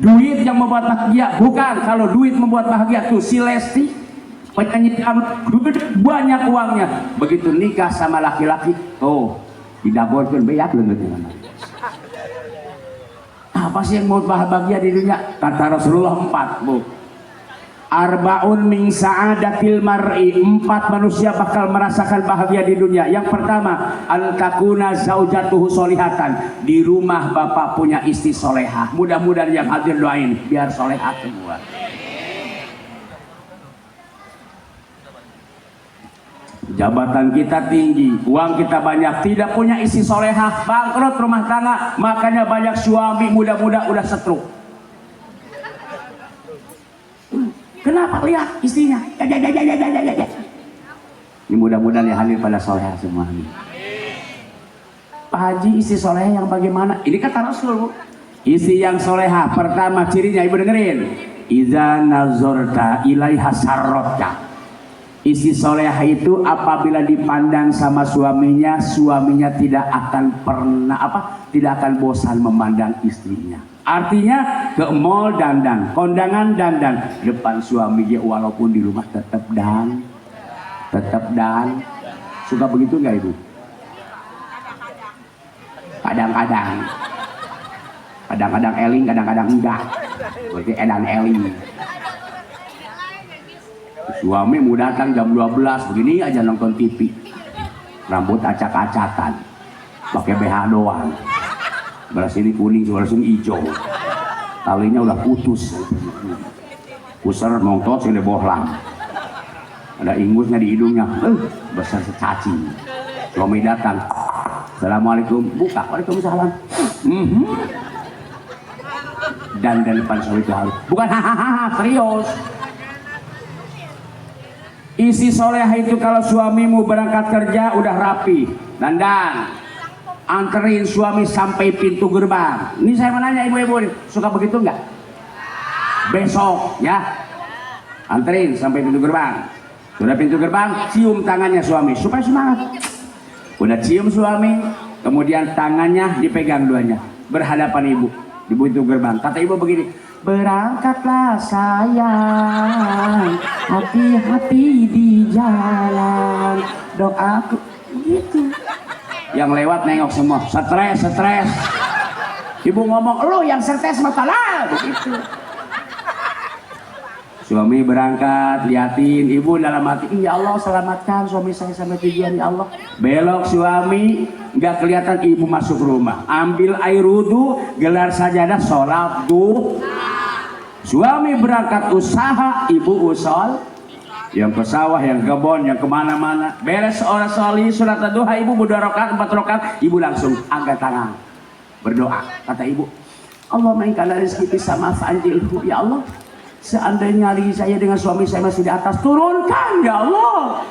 Duit yang membuat bahagia bukan. Kalau duit membuat bahagia, tuh si Lesti penyanyi banyak uangnya, begitu nikah sama laki-laki, tuh didabolkan beyak lengan. Apa sih yang mau bahagia di dunia? Kata Rasulullah 4, Bu. Arbaun min sa'adatil mar'i, 4 manusia bakal merasakan bahagia di dunia. Yang pertama, an takuna zaujatuhu solihatan, di rumah bapak punya istri solehah. Mudah-mudahan yang hadir doain biar solehah semua. Jabatan kita tinggi, uang kita banyak, tidak punya istri solehah, bangkrut rumah tangga. Makanya banyak suami muda-muda udah setruk. Kenapa? Lihat istrinya. Ini mudah-mudahan yang hadir pada solehah semua. Pak Haji, istri solehah yang bagaimana? Ini kata Rasul. Istri yang solehah, pertama cirinya, ibu dengerin. Iza nazorta ilaiha sarrotka. Istri solehah itu apabila dipandang sama suaminya, suaminya tidak akan pernah tidak akan bosan memandang istrinya. Artinya ke mall dandan, kondangan dandan, depan suami dia walaupun di rumah tetap dan. Suka begitu nggak ibu? Kadang-kadang eling, kadang-kadang enggak. Berarti edan eling. Suami mau datang jam 12 begini aja nonton TV, rambut acak-acakan, pakai BH doang, sebelah sini kuning, sebelah sini hijau, talinya udah putus, pusar nonton sini bohlam, ada ingusnya di hidungnya, besar secaci. Suami datang, assalamualaikum, buka, waalaikumsalam. Dan depan suami itu harus, bukan hahaha, serius. Isi solehah itu kalau suamimu berangkat kerja udah rapi, dandan, anterin suami sampai pintu gerbang. Ini saya mau nanya ibu-ibu, suka begitu nggak? Besok ya, anterin sampai pintu gerbang. Sudah pintu gerbang, cium tangannya suami supaya semangat. Udah cium suami, kemudian tangannya dipegang duanya, berhadapan ibu di pintu gerbang. Kata ibu begini, berangkatlah sayang, hati-hati di jalan, doaku gitu. Yang lewat nengok semua, stres. Ibu ngomong, lo yang stres masalah begitu. Suami berangkat, liatin, ibu dalam hati, ya Allah selamatkan suami saya sampai tujuan, ya Allah. Belok suami, nggak kelihatan, ibu masuk rumah, ambil air wudhu, gelar sajadah, sholat duha. Suami berangkat usaha, ibu usol, yang ke sawah, yang ke kebon, yang kemana-mana. Beres orang soli, surat duha, ibu berdua rakaat, 4 rakaat, ibu langsung angkat tangan, berdoa. Kata ibu, Allahumma in kana rizqi sama fa'anjilhu, ya Allah. Seandainya hari saya dengan suami saya masih di atas, turunkan ya Allah,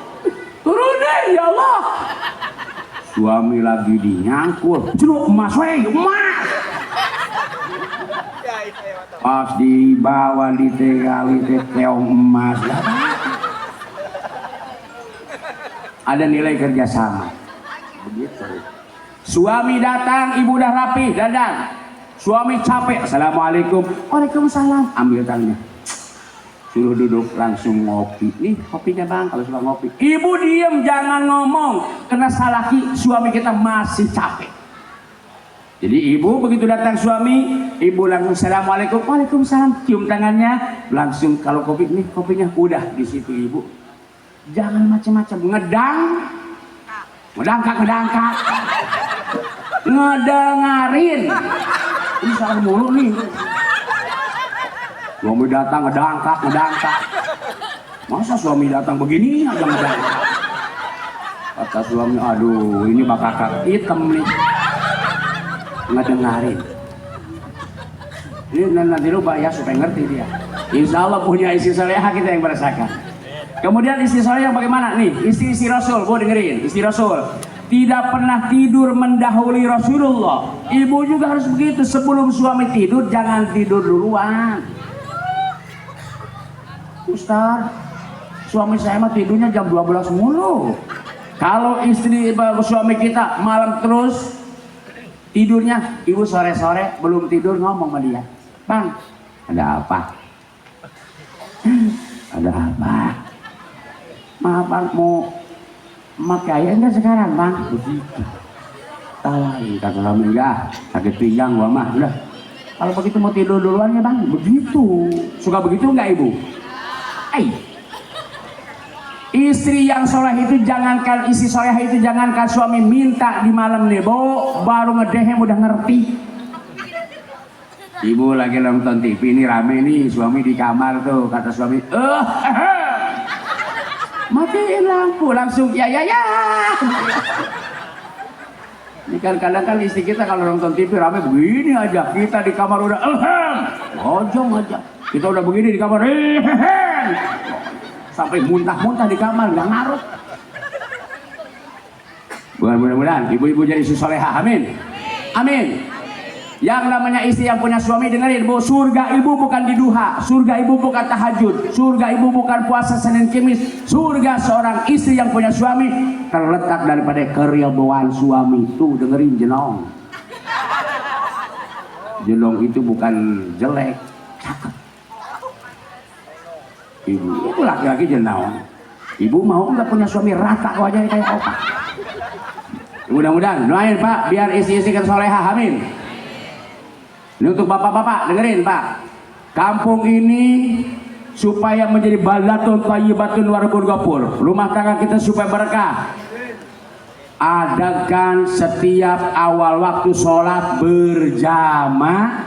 turunin ya Allah. Suami lagi dinyangkul, celuk emas wey, emas. Pas dibawa ditegali teteong emas, ada nilai kerjasama. Begitu. Suami datang, ibu udah rapi, dandan. Suami capek, assalamualaikum, waalaikumsalam, ambil tangannya, suruh duduk, langsung ngopi. Nih kopinya bang, kalau suka ngopi. Ibu diem, jangan ngomong, karena salah suami kita masih capek. Jadi ibu begitu datang suami, ibu langsung assalamualaikum, waalaikumsalam, cium tangannya, langsung kalau kopi, nih kopinya udah di situ ibu. Jangan macam-macam, ngedangkak, ngedengerin. Ini salah mulu nih. Suami datang ngedangkak. Masa suami datang begini aja ngedangkak? Kata suami, aduh ini bakal kakak hitam nih. Ngedengarin. Ini nanti lupa ya supaya ngerti dia. Insya Allah punya istri soleha kita yang merasakan. Kemudian istri soleha yang bagaimana nih? Istri Rasul, gue dengerin. Istri Rasul tidak pernah tidur mendahului Rasulullah. Ibu juga harus begitu. Sebelum suami tidur jangan tidur duluan. Ustaz, suami saya mah tidurnya jam 12 mulu. Kalau istri suami kita malam terus tidurnya, ibu sore-sore belum tidur ngomong sama dia, Bang, ada apa? Ada apa? Maaf Bang, mau makai enggak sekarang Bang? Begitu. Tawarin kata suami, enggak, sakit pinggang gua mah, udah. Kalau begitu mau tidur duluan ya Bang? Begitu. Suka begitu enggak ibu? Istri yang soleh itu jangankan istri soleh itu jangankan suami minta di malam nih, Bo, baru ngedehem udah ngerti. Ibu lagi nonton TV ini rame nih, suami di kamar tuh, kata suami, matiin lampu, langsung ya. Ini kan kadang kan istri kita kalau nonton TV rame begini aja, kita di kamar udah ojong aja, kita udah begini di kamar sampai muntah-muntah di kamar, nggak ngaruh. Mudah-mudahan ibu-ibu jadi soleha, amin. Amin. Yang namanya istri yang punya suami, dengerin Bu, surga ibu bukan di duha, surga ibu bukan tahajud, surga ibu bukan puasa Senin Kamis, surga seorang istri yang punya suami terletak daripada keridhaan suami. Tuh dengerin jenong. Jenong itu bukan jelek, cakep. Ibu itu laki-laki jenong. Ibu mau nggak punya suami rata wajahnya kayak opak? Mudah-mudahan doain Pak biar istri-istri kan soleha, amin. Ini untuk bapak-bapak, dengerin Pak. Kampung ini supaya menjadi baldatun thayyibatun warabun ghafur, rumah tangga kita supaya berkah. Adakan setiap awal waktu sholat berjamaah.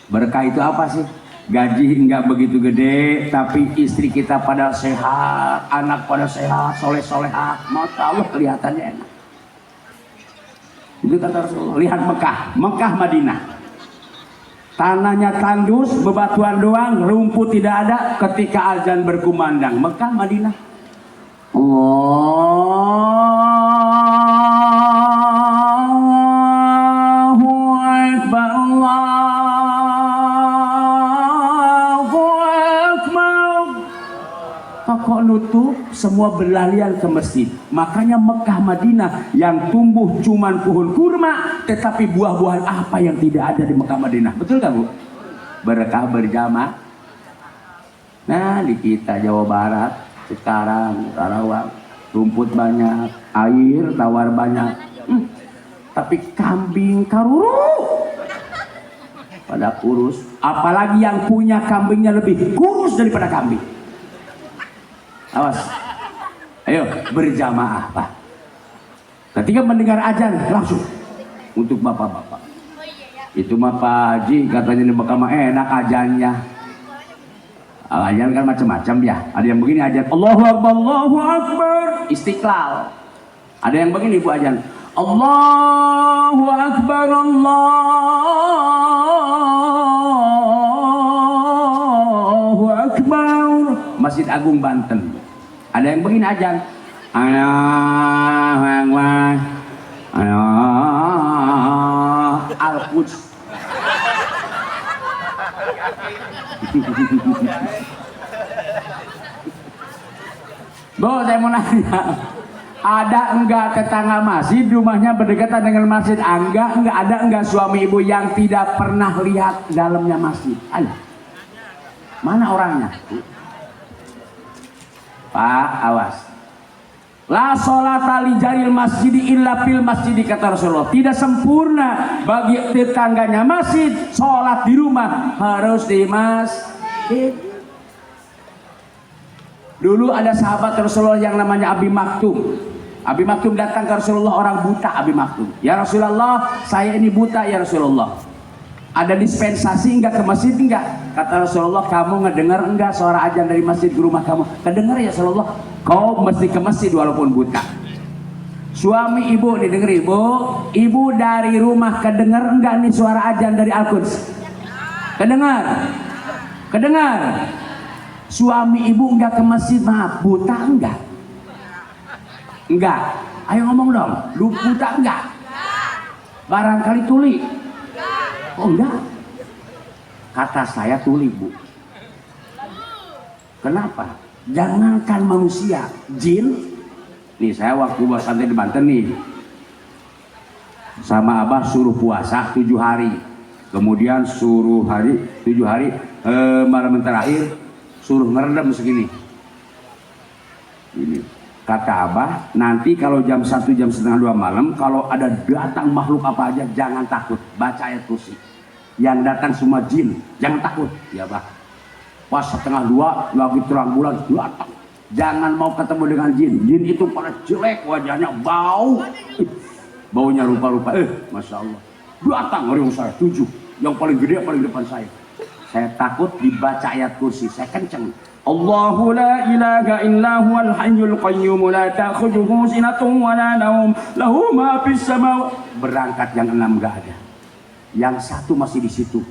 Berkah itu apa sih? Gaji enggak begitu gede, tapi istri kita pada sehat, anak pada sehat, soleh-solehat, masya Allah kelihatannya enak. Itu kata Rasulullah. Lihat Mekah Madinah, tanahnya tandus, bebatuan doang, rumput tidak ada. Ketika azan berkumandang, Mekah Madinah, Allahu Akbar, kok nutup semua berlarian ke masjid. Makanya Mekah Madinah yang tumbuh cuman pohon kurma, tetapi buah-buahan apa yang tidak ada di Mekah Madinah? Betul gak Bu? Berkah berjamaah. Nah di kita Jawa Barat sekarang Karawang rumput banyak, air tawar banyak, tapi kambing karuru pada kurus. Apalagi yang punya kambingnya lebih kurus daripada kambing. Awas, ayo berjamaah Pak. Ketika mendengar azan langsung untuk bapak-bapak. Itu mah Pak Haji katanya di Mekah mah enak azannya. Azan kan macam-macam ya. Ada yang begini azan Allahu Akbar, Istiqlal. Ada yang begini Bu azan Allahu Akbar, Allahu Akbar, Masjid Agung Banten. Ada yang begini azan Allahu Akbar, Al-Quds. Bu, saya mau nanya, ada enggak tetangga masjid rumahnya berdekatan dengan masjid? Enggak ada enggak suami ibu yang tidak pernah lihat dalamnya masjid? Ada. Mana orangnya? Pak, awas. La sholata li jaril masjidi illa fil masjidi, kata Rasulullah. Tidak sempurna bagi tetangganya masjid sholat di rumah, harus di masjid. Dulu ada sahabat Rasulullah yang namanya Abi Maktum. Abi Maktum datang ke Rasulullah, orang buta. Abi Maktum, ya Rasulullah, saya ini buta ya Rasulullah. Ada dispensasi enggak ke masjid enggak? Kata Rasulullah, kamu ngedengar enggak suara azan dari masjid ke rumah kamu? Kedengar ya Rasulullah. Kau mesti ke masjid walaupun buta. Suami ibu didengar ibu, ibu dari rumah kedengar enggak nih suara azan dari Al-Quds? Kedengar, kedengar. Suami ibu enggak ke masjid, maaf, buta enggak? Enggak. Ayo ngomong dong, lu buta enggak? Barangkali tuli. Oh enggak. Kata saya tuli, Bu. Kenapa? Jangankan manusia, jin. Nih saya waktu buat santai di Banten nih, sama Abah suruh puasa 7 hari, kemudian suruh 7 hari, malam terakhir suruh ngerendam segini. Ini kata Abah, nanti kalau jam 1 jam setengah 2 malam, kalau ada datang makhluk apa aja jangan takut, baca ayat kursi. Yang datang semua jin, jangan takut. Ya Abah. Pas setengah 2 lagi terang bulan datang. Jangan mau ketemu dengan jin. Jin itu pada jelek, wajahnya bau. Baunya rupa-rupa. Masya Allah. Datang orang saya 7. Yang paling gede paling depan saya. Saya takut dibaca ayat kursi. Saya kenceng. Allahu la ilaha illa huwal hayyul qayyum la ta'khudhuhu sinatun wa la naum lahu ma fis samawati. Berangkat yang 6 enggak ada. Yang 1 masih di situ.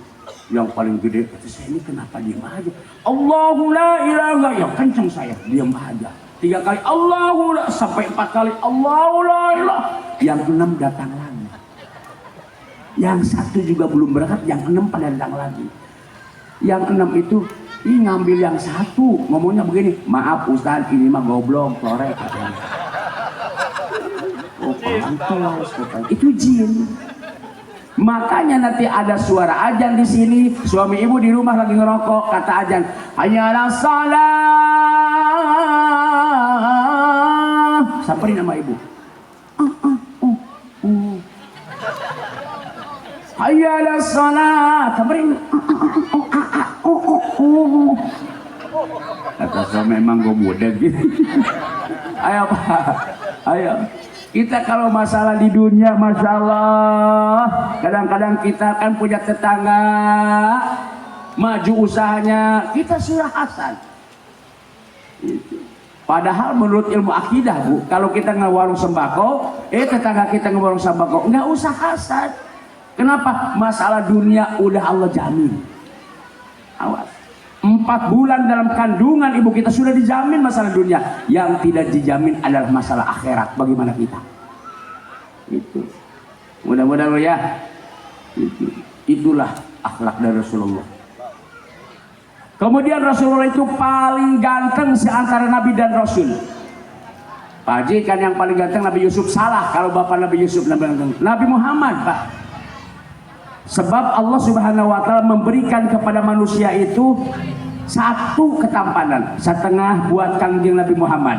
Yang paling gede, kata saya, ini kenapa diam aja? Allahu la ilaha, ya kenceng saya, diam aja. 3 kali Allahu la, sampai 4 kali Allahu la ilaha. Yang 6 datang lagi. Yang 1 juga belum berangkat, yang 6 pada datang lagi. Yang 6 itu, ini ngambil yang 1, ngomongnya begini, maaf Ustaz, ini mah goblok, korek. Oh pantas, itu jin. Makanya nanti ada suara azan di sini, suami ibu di rumah lagi ngerokok, kata azan, hayyalah salah. Samperin nama ibu. Hayyalah salah. Samperin. Kata suami memang gue budak gitu. Ayo Pak, ayo. Kita kalau masalah di dunia, Masya Allah, kadang-kadang kita kan punya tetangga, maju usahanya, kita surah hasan. Padahal menurut ilmu akidah, Bu, kalau kita ngewarung sembako, tetangga kita ngewarung sembako, nggak usah hasan. Kenapa? Masalah dunia udah Allah jamin. Awas. 4 bulan dalam kandungan ibu kita sudah dijamin masalah dunia. Yang tidak dijamin adalah masalah akhirat. Bagaimana kita? Itu. Mudah-mudahan ya. Itulah akhlak dari Rasulullah. Kemudian Rasulullah itu paling ganteng seantara Nabi dan Rasul. Pak Haji kan yang paling ganteng Nabi Yusuf, salah kalau bapak Nabi Yusuf Nabi Muhammad, Pak. Sebab Allah Subhanahu wa Ta'ala memberikan kepada manusia itu 1 ketampanan, 1/2 buat kangjeng Nabi Muhammad,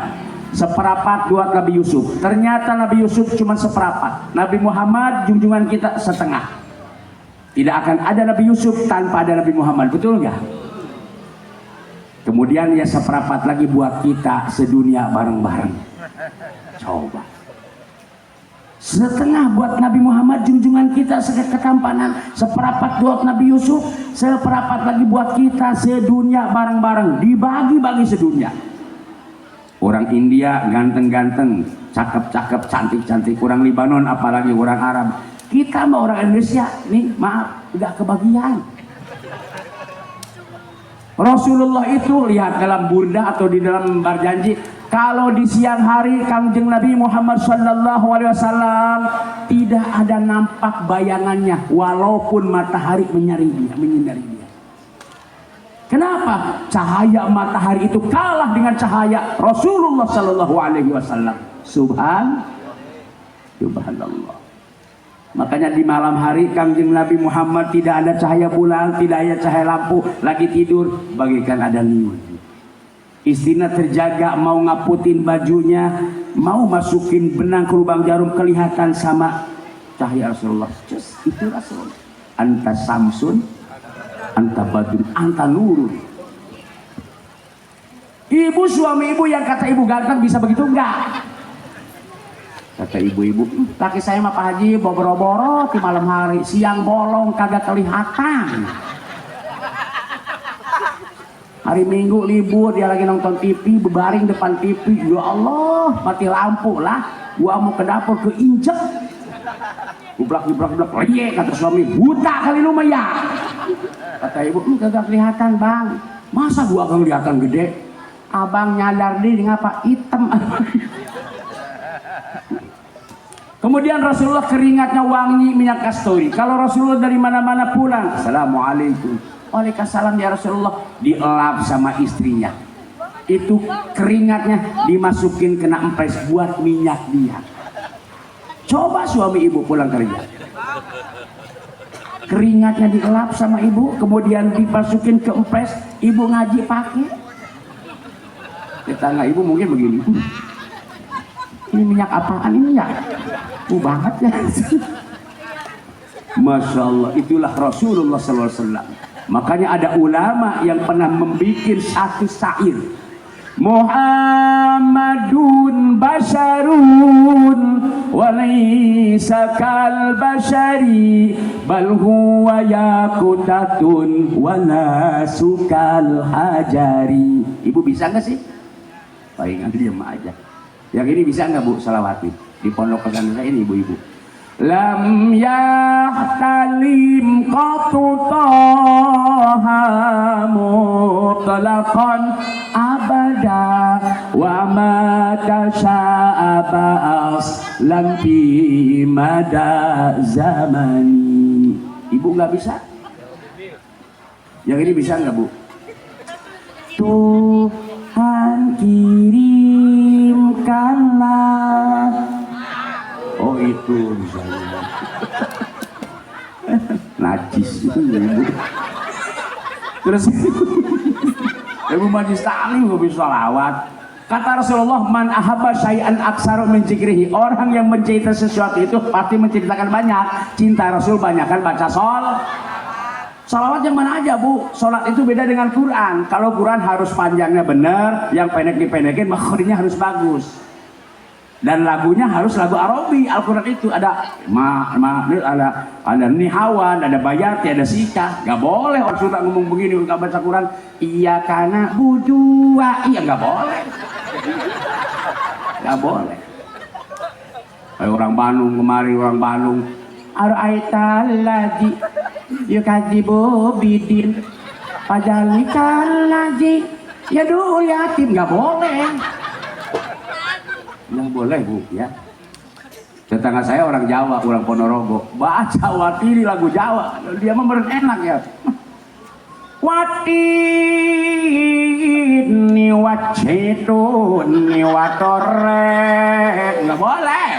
1/4 buat Nabi Yusuf. Ternyata Nabi Yusuf cuma 1/4, Nabi Muhammad junjungan kita 1/2. Tidak akan ada Nabi Yusuf tanpa ada Nabi Muhammad, betul nggak? Kemudian ya 1/4 lagi buat kita sedunia bareng-bareng. Coba. 1/2 buat Nabi Muhammad junjungan kita ketampanan, 1/4 buat Nabi Yusuf, 1/4 lagi buat kita sedunia bareng-bareng, dibagi-bagi sedunia. Orang India ganteng-ganteng, cakep-cakep, cantik-cantik, orang Libanon apalagi orang Arab. Kita mah orang Indonesia nih, maaf, gak kebagian. Rasulullah itu lihat dalam burda atau di dalam lembar janji, kalau di siang hari kangjeng Nabi Muhammad Sallallahu Alaihi Wasallam tidak ada nampak bayangannya walaupun matahari menyinari dia. Kenapa? Cahaya matahari itu kalah dengan cahaya Rasulullah Sallallahu Alaihi Wasallam. Subhanallah. Makanya di malam hari kangjeng Nabi Muhammad tidak ada cahaya bulan, tidak ada cahaya lampu, lagi tidur bagaikan ada liur. Istrinya terjaga, mau ngaputin bajunya, mau masukin benang ke lubang jarum, kelihatan sama cahaya Rasulullah. Just itu Rasulullah. Anta samsun, anta badrun, anta nurun. Ibu suami ibu yang kata ibu ganteng bisa begitu enggak? Kata ibu-ibu, laki saya mah Pak Haji boro-boro di malam hari, siang bolong kagak kelihatan. Hari Minggu libur dia lagi nonton TV, berbaring depan TV, ya Allah mati lampu lah, gua mau ke dapur keinjek, gublak, kata suami, buta kali lu mah ya. Kata ibu, kagak kelihatan bang, masa gua akan kelihatan gede? Abang nyadar diri ngapa hitam. Kemudian Rasulullah keringatnya wangi minyak kasturi. Kalau Rasulullah dari mana-mana pulang, Assalamualaikum, Waalaikumsalam ya Rasulullah, dielap sama istrinya. Itu keringatnya dimasukin kena empes buat minyak dia. Coba suami ibu pulang kerja, keringatnya dielap sama ibu, kemudian dimasukin ke empes, ibu ngaji pakai. Tetangga ibu mungkin begini, ini minyak apaan ini ya? Banget ya. Masya Allah, itulah Rasulullah SAW. Makanya ada ulama yang pernah membuat satu syair, Muhammadun basharun walaysa kal bashari bal huwa yaqutatun wala sukal hajari. Ibu bisa nggak sih? Palingan diam aja. Yang ini bisa nggak Bu Salawati? Di pondok pesantren ini ibu-ibu. Lam yahtalim qatu taha mutlaqan abada wa ma tasya'a lam fi mada zamani. Ibu nggak bisa? Yang ini bisa nggak Bu? Tuhan kirimkanlah. Oh itu misalnya najis itu ya ibu. Terus ibu majlis ta'lim gak bisa salawat. Kata Rasulullah, man ahabba syai'an aksaru min zikrihi. Orang yang mencintai sesuatu itu pasti menceritakan banyak. Cinta Rasul banyakkan baca salawat yang mana aja Bu. Salat itu beda dengan Quran. Kalau Quran harus panjangnya benar, yang pendek dipendekin, makhrajnya harus bagus. Dan lagunya harus lagu Arabi. Al-Quran itu ada ada nihawan, ada bayati, ada sikah. Gak boleh orang sudah ngomong begini untuk baca Quran. Iya karena bujua, iya gak boleh. Gak boleh. Kayak orang Bandung kemarin, orang Bandung. Ar-aital ladzi yukadzibu bidin fajalikal ladzi yadul yatim. Gak boleh. Yang boleh Bu ya. Tetangga saya orang Jawa, orang Ponorogo, baca watiri lagu Jawa, dia mah enak ya. Watini wacetun ni watore, nggak boleh.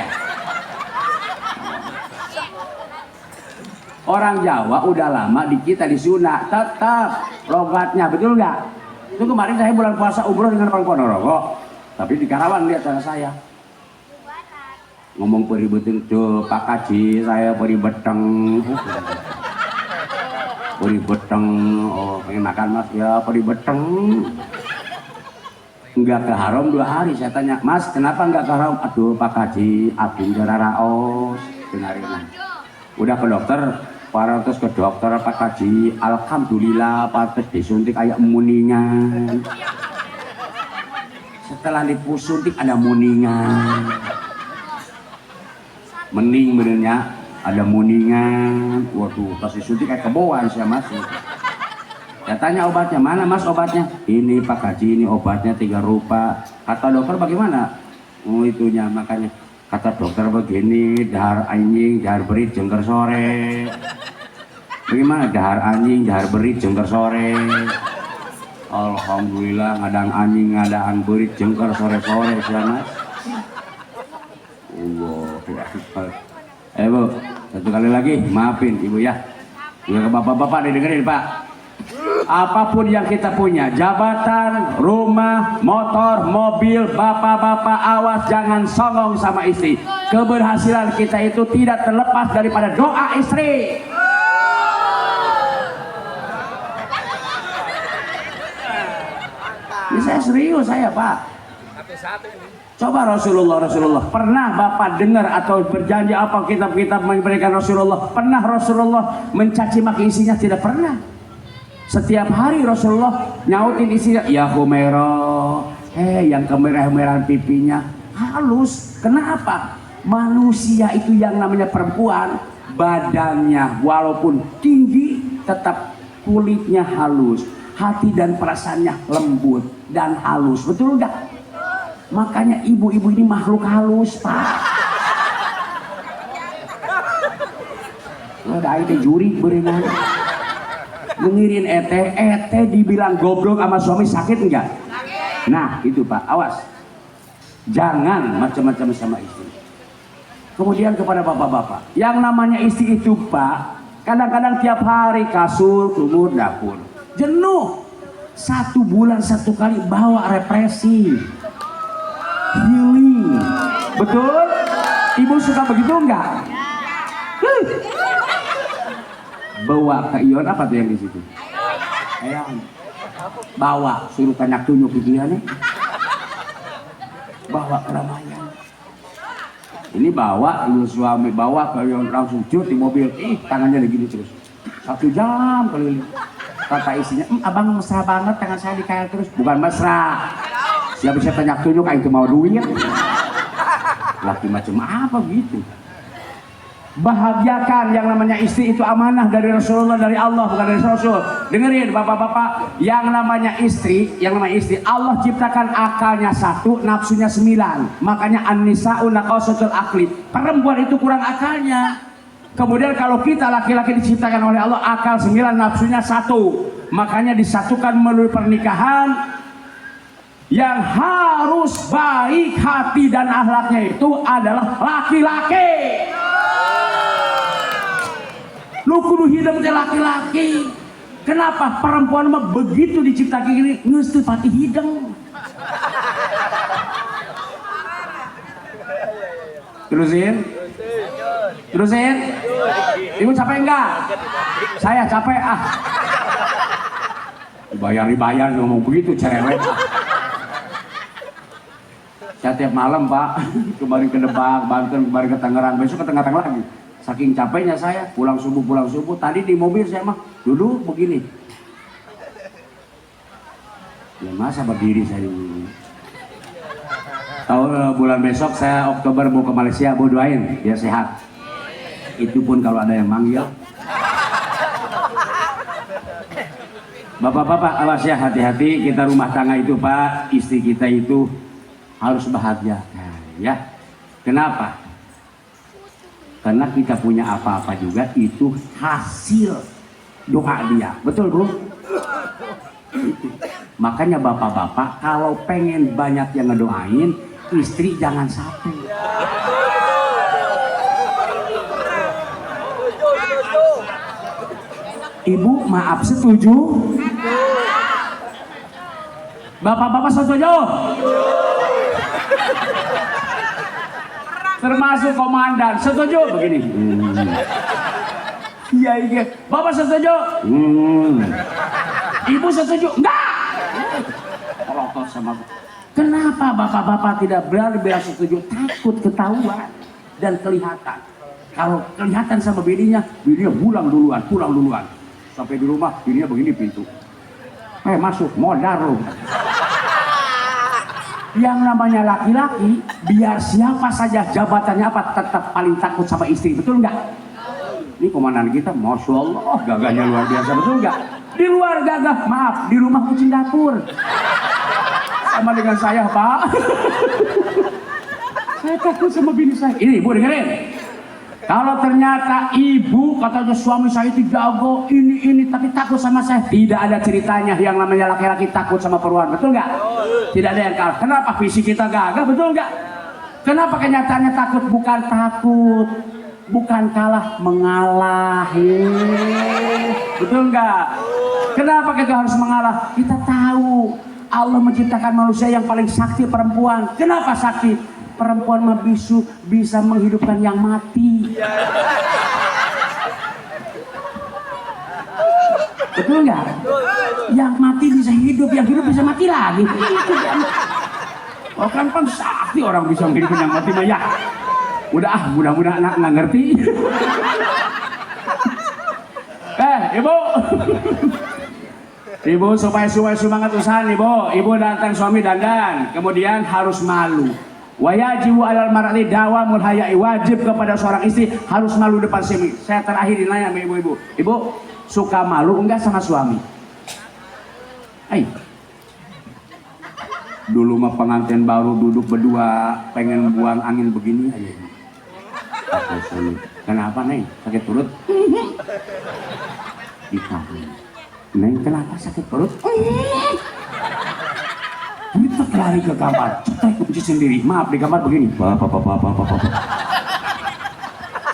Orang Jawa udah lama di kita disunat, tetap logatnya, betul nggak? Itu kemarin saya bulan puasa umroh dengan orang Ponorogo. Tapi di Karawang lihat saya ngomong peri beteng tuh Pak Kaji, saya peri beteng, oh pengen makan Mas ya peri beteng. Enggak ke haram 2 hari, saya tanya Mas kenapa enggak ke haram? Aduh Pak Kaji, abdi raos, dengarin. Udah ke dokter, paratus ke dokter Pak Kaji, alhamdulillah pates disuntik kayak muningan. Setelah disuntik ada muningan, mending benernya ada muningan. Waduh pas disuntik kayak keboan saya masuk. Saya tanya obatnya, mana Mas obatnya? Ini Pak Haji, ini obatnya 3 rupa. Kata dokter bagaimana? Oh itunya, makanya kata dokter begini, dahar anjing, dahar berit, jengker sore. Bagaimana dahar anjing, dahar berit, jengker sore? Alhamdulillah ngadang anjing, ngadang berit, jengker sore-sore sih Mas. Bu, 1 kali lagi, maafin Ibu ya. Ya bapak-bapak didengerin Pak. Apapun yang kita punya, jabatan, rumah, motor, mobil, bapak-bapak awas jangan songong sama istri. Keberhasilan kita itu tidak terlepas daripada doa istri. Ini saya serius saya Pak. Coba Rasulullah pernah Bapak dengar atau berjanji apa kitab-kitab memberikan Rasulullah? Pernah Rasulullah mencaci maki isinya? Tidak pernah. Setiap hari Rasulullah nyautin isinya, ya Humairah, yang kemerah-merahan pipinya halus. Kenapa? Manusia itu yang namanya perempuan, badannya walaupun tinggi tetap kulitnya halus, hati dan perasaannya lembut dan halus. Betul enggak? Makanya ibu-ibu ini makhluk halus, Pak. Ada ide juri berenang. Dengerin ete dibilang goblok sama suami sakit enggak? Nah, itu Pak, awas. Jangan macam-macam sama istri. Kemudian kepada bapak-bapak, yang namanya istri itu Pak, kadang-kadang tiap hari kasur, kumur, dapur. Jenuh. 1 bulan 1 kali bawa represi. Healing, betul? Ibu suka begitu enggak? Bawa ke Ion apa tuh yang di situ? Ayam. Bawa suruh tanyak tunjuk gitu ya nih. Bawa ke Ramayana. Ini bawa, suami bawa ke Ion langsung cut di mobil. Tangannya begini terus. 1 jam keliling. Kata isinya, abang mesra banget tangan saya dikail terus. Bukan mesra. Siapa bisa tanya tunjuk itu mau duit ya? Laki macam apa gitu? Bahagiakan yang namanya istri itu amanah dari Rasulullah, dari Allah, bukan dari Rasul. Dengerin bapak-bapak, yang namanya istri Allah ciptakan akalnya 1, nafsunya 9. Makanya an-nisa'u naqasatul akli. Perempuan itu kurang akalnya. Kemudian kalau kita laki-laki diciptakan oleh Allah akal 9, nafsunya 1. Makanya disatukan melalui pernikahan. Yang harus baik hati dan akhlaknya itu adalah laki-laki. Lu kudu hidup dengan laki-laki. Kenapa? Perempuan mah begitu diciptakan gini, geus teu pati hideng. Terusin. Ibu capek enggak? Saya capek ah. Dibayar ngomong begitu cerewet. Saya tiap malam Pak, kemarin ke Debak, Banten, kemarin ke Tangerang, besok ke Tengah-Tengah lagi. Saking capeknya saya, pulang subuh. Tadi di mobil saya mah duduk begini. Ya masa berdiri saya dulu. Tahu bulan besok saya Oktober mau ke Malaysia, mau doain biar sehat. Itu pun kalau ada yang manggil. Bapak-bapak awas ya, hati-hati kita rumah tangga itu Pak, istri kita itu harus bahagia ya. Kenapa? Karena kita punya apa-apa juga itu hasil doa dia. Betul bro? Makanya bapak-bapak kalau pengen banyak yang ngedoain, istri jangan 1. Ibu maaf setuju? Bapak-bapak setuju? Termasuk komandan setuju begini. Iya. Bapak setuju? Ibu setuju? Enggak. Kalau sama kenapa bapak-bapak tidak berani bilang setuju? Takut ketahuan dan kelihatan. Kalau kelihatan sama bininya pulang duluan. Sampai di rumah bininya begini pintu. Masuk modar lu. Yang namanya laki-laki, biar siapa saja jabatannya apa, tetap paling takut sama istri, betul nggak? Ini komandan kita, Masya Allah, gagahnya luar biasa, betul nggak? Di luar gagah, maaf, di rumah kucing dapur. Sama dengan saya, Pak. Saya takut sama bini saya. Ini, Bu, dengerin. Kalau ternyata ibu katanya suami saya itu jago ini tapi takut sama saya, tidak ada ceritanya yang namanya laki-laki takut sama perempuan, betul nggak? Tidak ada yang kalah. Kenapa fisik kita gagah, betul nggak? Kenapa kenyataannya takut? Bukan kalah, mengalah. Betul nggak? Kenapa kita harus mengalah? Kita tahu Allah menciptakan manusia yang paling sakti perempuan. Kenapa sakti? Perempuan mah bisa menghidupkan yang mati. Betul nggak? Yang mati bisa hidup, yang hidup bisa mati lagi. Oh kan sakti orang bisa menjadi yang mati mah ya. Mudah-mudahan anak nggak ngerti. Ibu. Ibu supaya semangat usaha nih, Bu. Ibu datang suami dandan, kemudian harus malu. Wajibu alal mar'ati dawamul haya'i, wajib kepada seorang istri harus malu depan suami. Saya terakhir nanya sama ibu-ibu. Ibu suka malu enggak sama suami? Dulu mah pengantin baru duduk berdua pengen buang angin begini aja. Kenapa Neng? Sakit perut? Ditanya, Neng kenapa sakit perut? Kita lari ke kamar, cetek kunci sendiri. Maaf di kamar begini. Bapak.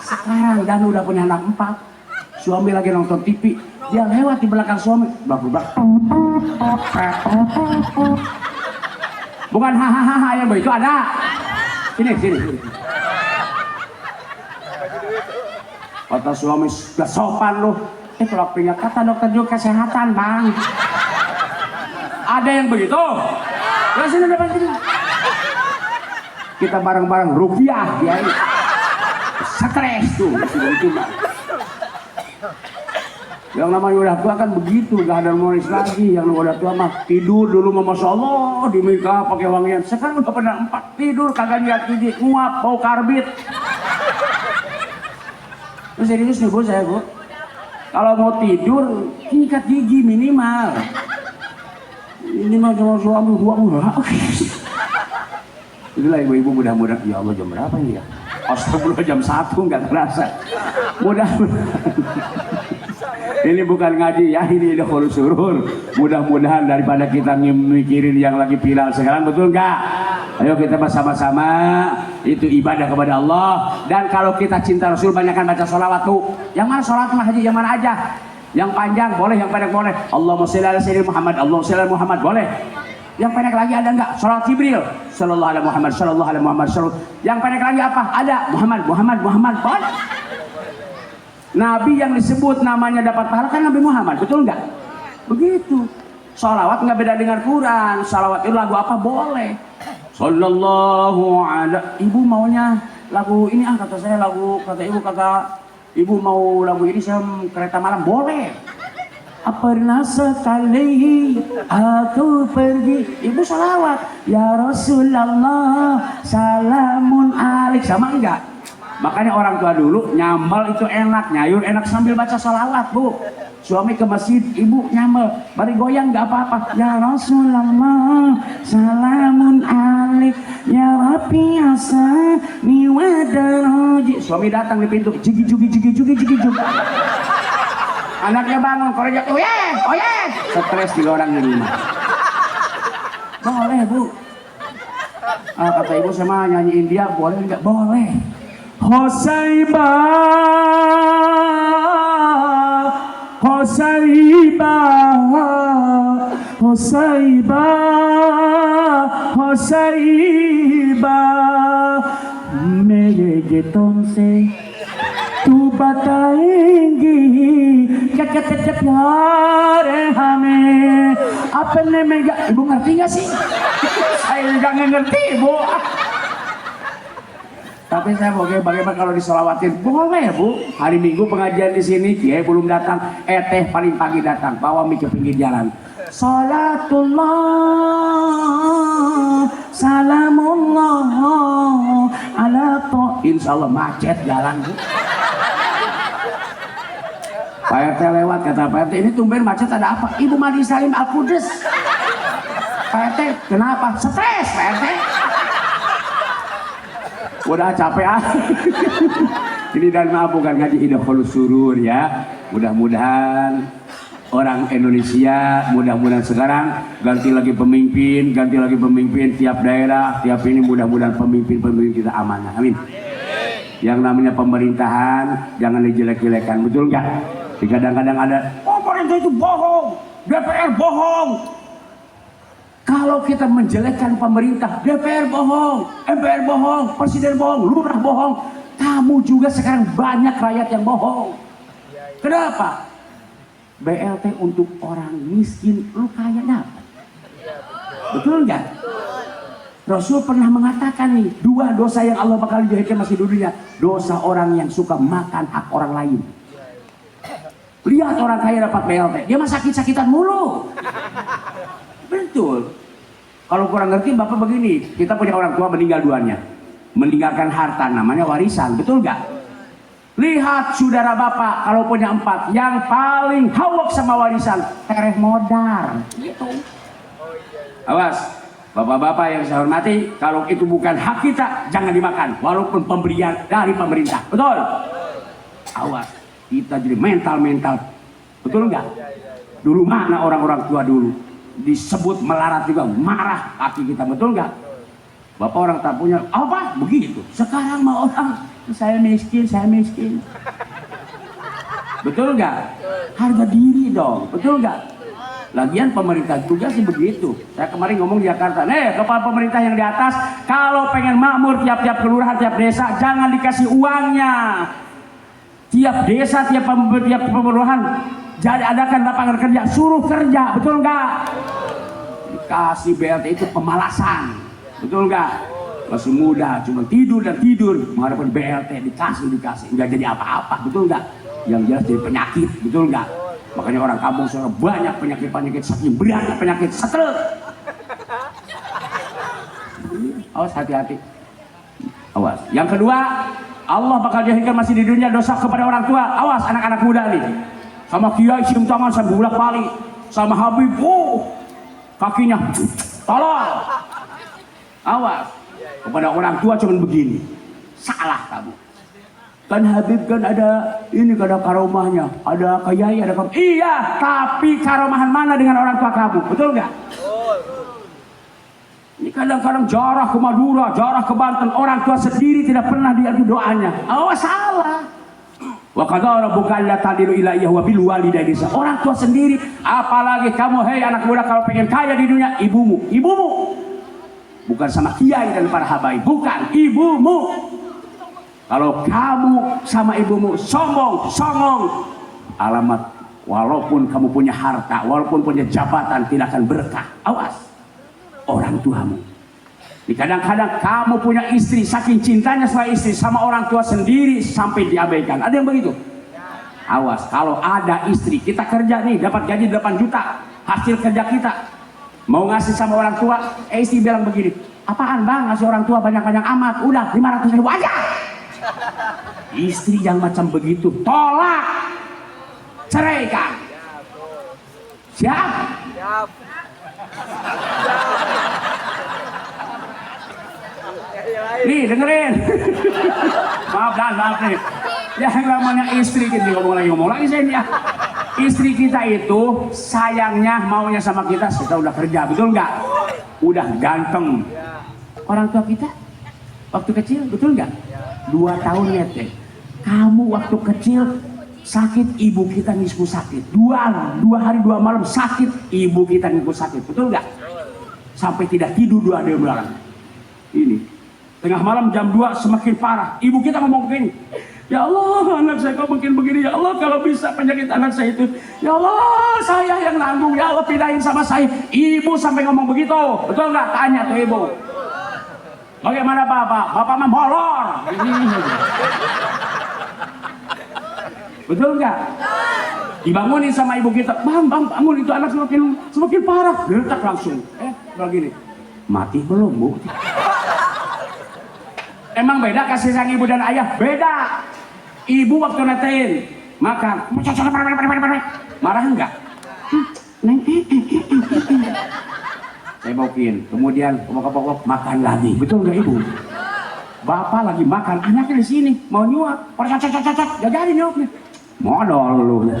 Sekarang Dan udah punya anak 4. Suami lagi nonton TV, dia lewat di belakang suami, blak. Bukan hahaha yang begitu ada. Sini. Kata suami, gak sopan lu. Kalau punya kata dokter juga kesehatan bang. Ada yang begitu? Ya sini depan sini. Kita bareng-bareng rupiah ya. Stres tuh. Yang namanya udah tua kan begitu, gak ada monis lagi. Yang udah tua mah tidur dulu mah masya Allah di Mika pakai wangian. Sekarang udah pada 4 tidur kagak lihat gigi, nguap bau karbit. Terus serius nih Bu saya Bu. Kalau mau tidur tingkat gigi minimal. Minimal sama suami 2. Itulah ibu-ibu mudah-mudahan. Ya Allah jam berapa ini ya? Astagfirullah jam 1 nggak terasa. Mudah-mudahan. Ini bukan ngaji ya, ini udah surur. Mudah-mudahan daripada kita mikirin yang lagi viral sekarang, betul nggak? Ayo kita bersama-sama itu ibadah kepada Allah. Dan kalau kita cinta Rasul, banyakkan baca sholawat tuh. Yang mana sholawat mah haji, yang mana aja? Yang panjang boleh, yang pendek boleh. Allahumma sholli ala sayyidina Muhammad, Allahumma sholli ala Muhammad boleh. Yang pendek lagi ada enggak? Sholawat Jibril, sallallahu alaihi Muhammad, sallallahu alaihi Muhammad, sallallahu. Yang pendek lagi apa? Ada Muhammad boleh. Nabi yang disebut namanya dapat pahala kan Nabi Muhammad, betul enggak? Begitu. Sholawat nggak beda dengan Quran. Sholawat itu lagu apa boleh. Sallallahu alaihi. Ibu maunya lagu ini kata saya lagu, kata ibu ibu mau lagu ini saya kereta malam boleh. Pernah sekali aku pergi, ibu sholawat ya Rasulullah salamun alaik, sama enggak? Makanya orang tua dulu nyambal itu enak, nyayur enak sambil baca sholawat Bu. Suami ke masjid, ibu nyambal, bari goyang nggak apa-apa. Ya Rasulullah salamun alaik ya Rabbi asani wa daraji. Suami datang di pintu, jigi. Anaknya bangun, korejak, oye, stres 3 orang di rumah. Boleh Bu. Kata ibu sama nyanyiin dia, boleh nggak? Boleh. Hosaiba mere getong se tu बताएंगी क्या क्या प्यार हमें अपने में. Ibu ngerti nggak sih? Saya juga nggak ngerti Bu. Tapi saya mau bagaimana kalau disolawatin? Boleh Bu. Hari Minggu pengajian di sini, Kiai belum datang. Teh paling pagi datang. Bawa mie ke pinggir jalan. Salatullah, salamullah, ala to. Insya Allah macet jalan Bu. Pak RT lewat, kata Pak RT, ini tumben macet ada apa? Ibu Madi Salim Al-Qudes. Pak RT, kenapa? Stres Pak RT. Udah capek Ini dan maaf bukan ngaji Idhoful Surur ya. Mudah-mudahan orang Indonesia, mudah-mudahan sekarang ganti lagi pemimpin tiap daerah, tiap ini mudah-mudahan pemimpin kita amanah. Amin. Yang namanya pemerintahan jangan dijelek-jelekan, betul nggak? Kadang-kadang ada pemerintah itu bohong, DPR bohong. Kalau kita menjelekkan pemerintah, DPR bohong, MPR bohong, Presiden bohong, Lurah bohong, kamu juga sekarang banyak rakyat yang bohong. Kenapa? BLT untuk orang miskin, lu kaya dapat. Betul nggak? Rasul pernah mengatakan nih, dua dosa yang Allah bakal jadikan masih di dunia. Dosa orang yang suka makan hak orang lain. Lihat orang kaya dapat BLT, dia mah sakit-sakitan mulu. Betul. Kalau kurang ngerti bapak begini, kita punya orang tua meninggal duanya, meninggalkan harta namanya warisan, betul gak? Lihat saudara bapak kalau punya 4, yang paling hawak sama warisan, tereh modar. Gitu. Awas. Bapak-bapak yang saya hormati, kalau itu bukan hak kita, jangan dimakan, walaupun pemberian dari pemerintah. Betul? Awas, kita jadi mental. Betul nggak? Dulu mana orang-orang tua dulu? Disebut melarat juga, marah kaki kita. Betul nggak? Bapak orang tak punya, apa? Begitu. Sekarang mah orang, saya miskin. Betul nggak? Harga diri dong. Betul nggak? Lagian pemerintah juga sih begitu. Saya kemarin ngomong di Jakarta, kepala pemerintah yang di atas, kalau pengen makmur tiap-tiap kelurahan, tiap desa, jangan dikasih uangnya. Tiap desa, tiap kelurahan, jadi adakan lapangan kerja, suruh kerja, betul nggak? Dikasih BLT itu pemalasan, betul nggak? Masih muda, cuma tidur dan tidur, mengharapkan BLT dikasih, nggak jadi apa-apa, betul nggak? Yang jelas jadi penyakit, betul nggak? Makanya orang kampung sekarang banyak penyakit saking beratnya penyakit stroke. Awas, hati-hati. Awas. Yang kedua, Allah bakal jadikan masih di dunia dosa kepada orang tua. Awas anak-anak muda nih. Sama kiai cium tangan sampai bolak balik. Sama Habib, kakinya tolol. Awas. Kepada orang tua cuman begini. Salah kamu. Kan Habib kan ada ini, ada karomahnya, ada kiai, ada kamu. Iya, tapi karomahan mana dengan orang tua kamu? Betul nggak? Ini kadang-kadang jarah ke Madura, jarah ke Banten, orang tua sendiri tidak pernah diadu doanya. Awas, salah. Wa qadara rabbuka alla ta'dilu ila iyyahu wa bil walidaini. Orang tua sendiri, apalagi kamu, hei anak muda, kalau pengen kaya di dunia, ibumu. Bukan sama kiai dan para habaib, bukan, ibumu. Kalau kamu sama ibumu songong, alamat, walaupun kamu punya harta, walaupun punya jabatan, tidak akan berkah. Awas, orang tuamu. Kadang-kadang kamu punya istri, saking cintanya sama istri, sama orang tua sendiri sampai diabaikan. Ada yang begitu? Awas, kalau ada istri, kita kerja nih, dapat gaji 8 juta, hasil kerja kita, mau ngasih sama orang tua, istri bilang begini, apaan bang, ngasih orang tua banyak-banyak amat, udah 500.000 aja. Istri yang macam begitu tolak, ceraikan. Siap? Nih dengerin. maaf nih. Yang namanya istri kita ngomong lagi saya nih ya. Istri kita itu sayangnya maunya sama kita udah kerja, betul nggak? Udah ganteng. Orang tua kita waktu kecil, betul nggak? 2 tahun ya teh. Kamu waktu kecil sakit, ibu kita ngikut sakit. 2 hari 2 malam sakit, ibu kita ngikut sakit. Betul nggak? Sampai tidak tidur 2 hari malam. Ini tengah malam jam 2 semakin parah. Ibu kita ngomong begini, ya Allah anak saya kok mungkin begini, ya Allah kalau bisa penyakit anak saya itu, ya Allah saya yang nanggung, ya Allah pindahin sama saya. Ibu sampai ngomong begitu, betul nggak? Tanya tuh ibu. Bagaimana bapak? Bapak mah molor. Betul nggak? Dibangunin sama ibu kita, bang bangun, itu anak semakin parah. Diletak langsung. Begini, mati belum bu? Emang beda kasih sayang ibu dan ayah? Beda. Ibu waktu netein makan, marah enggak? Saya baukin, kemudian pokok makan lagi, betul nggak ibu? Bapak lagi makan, anaknya di sini mau nyuap, gak jadi nyuapnya, modal lu.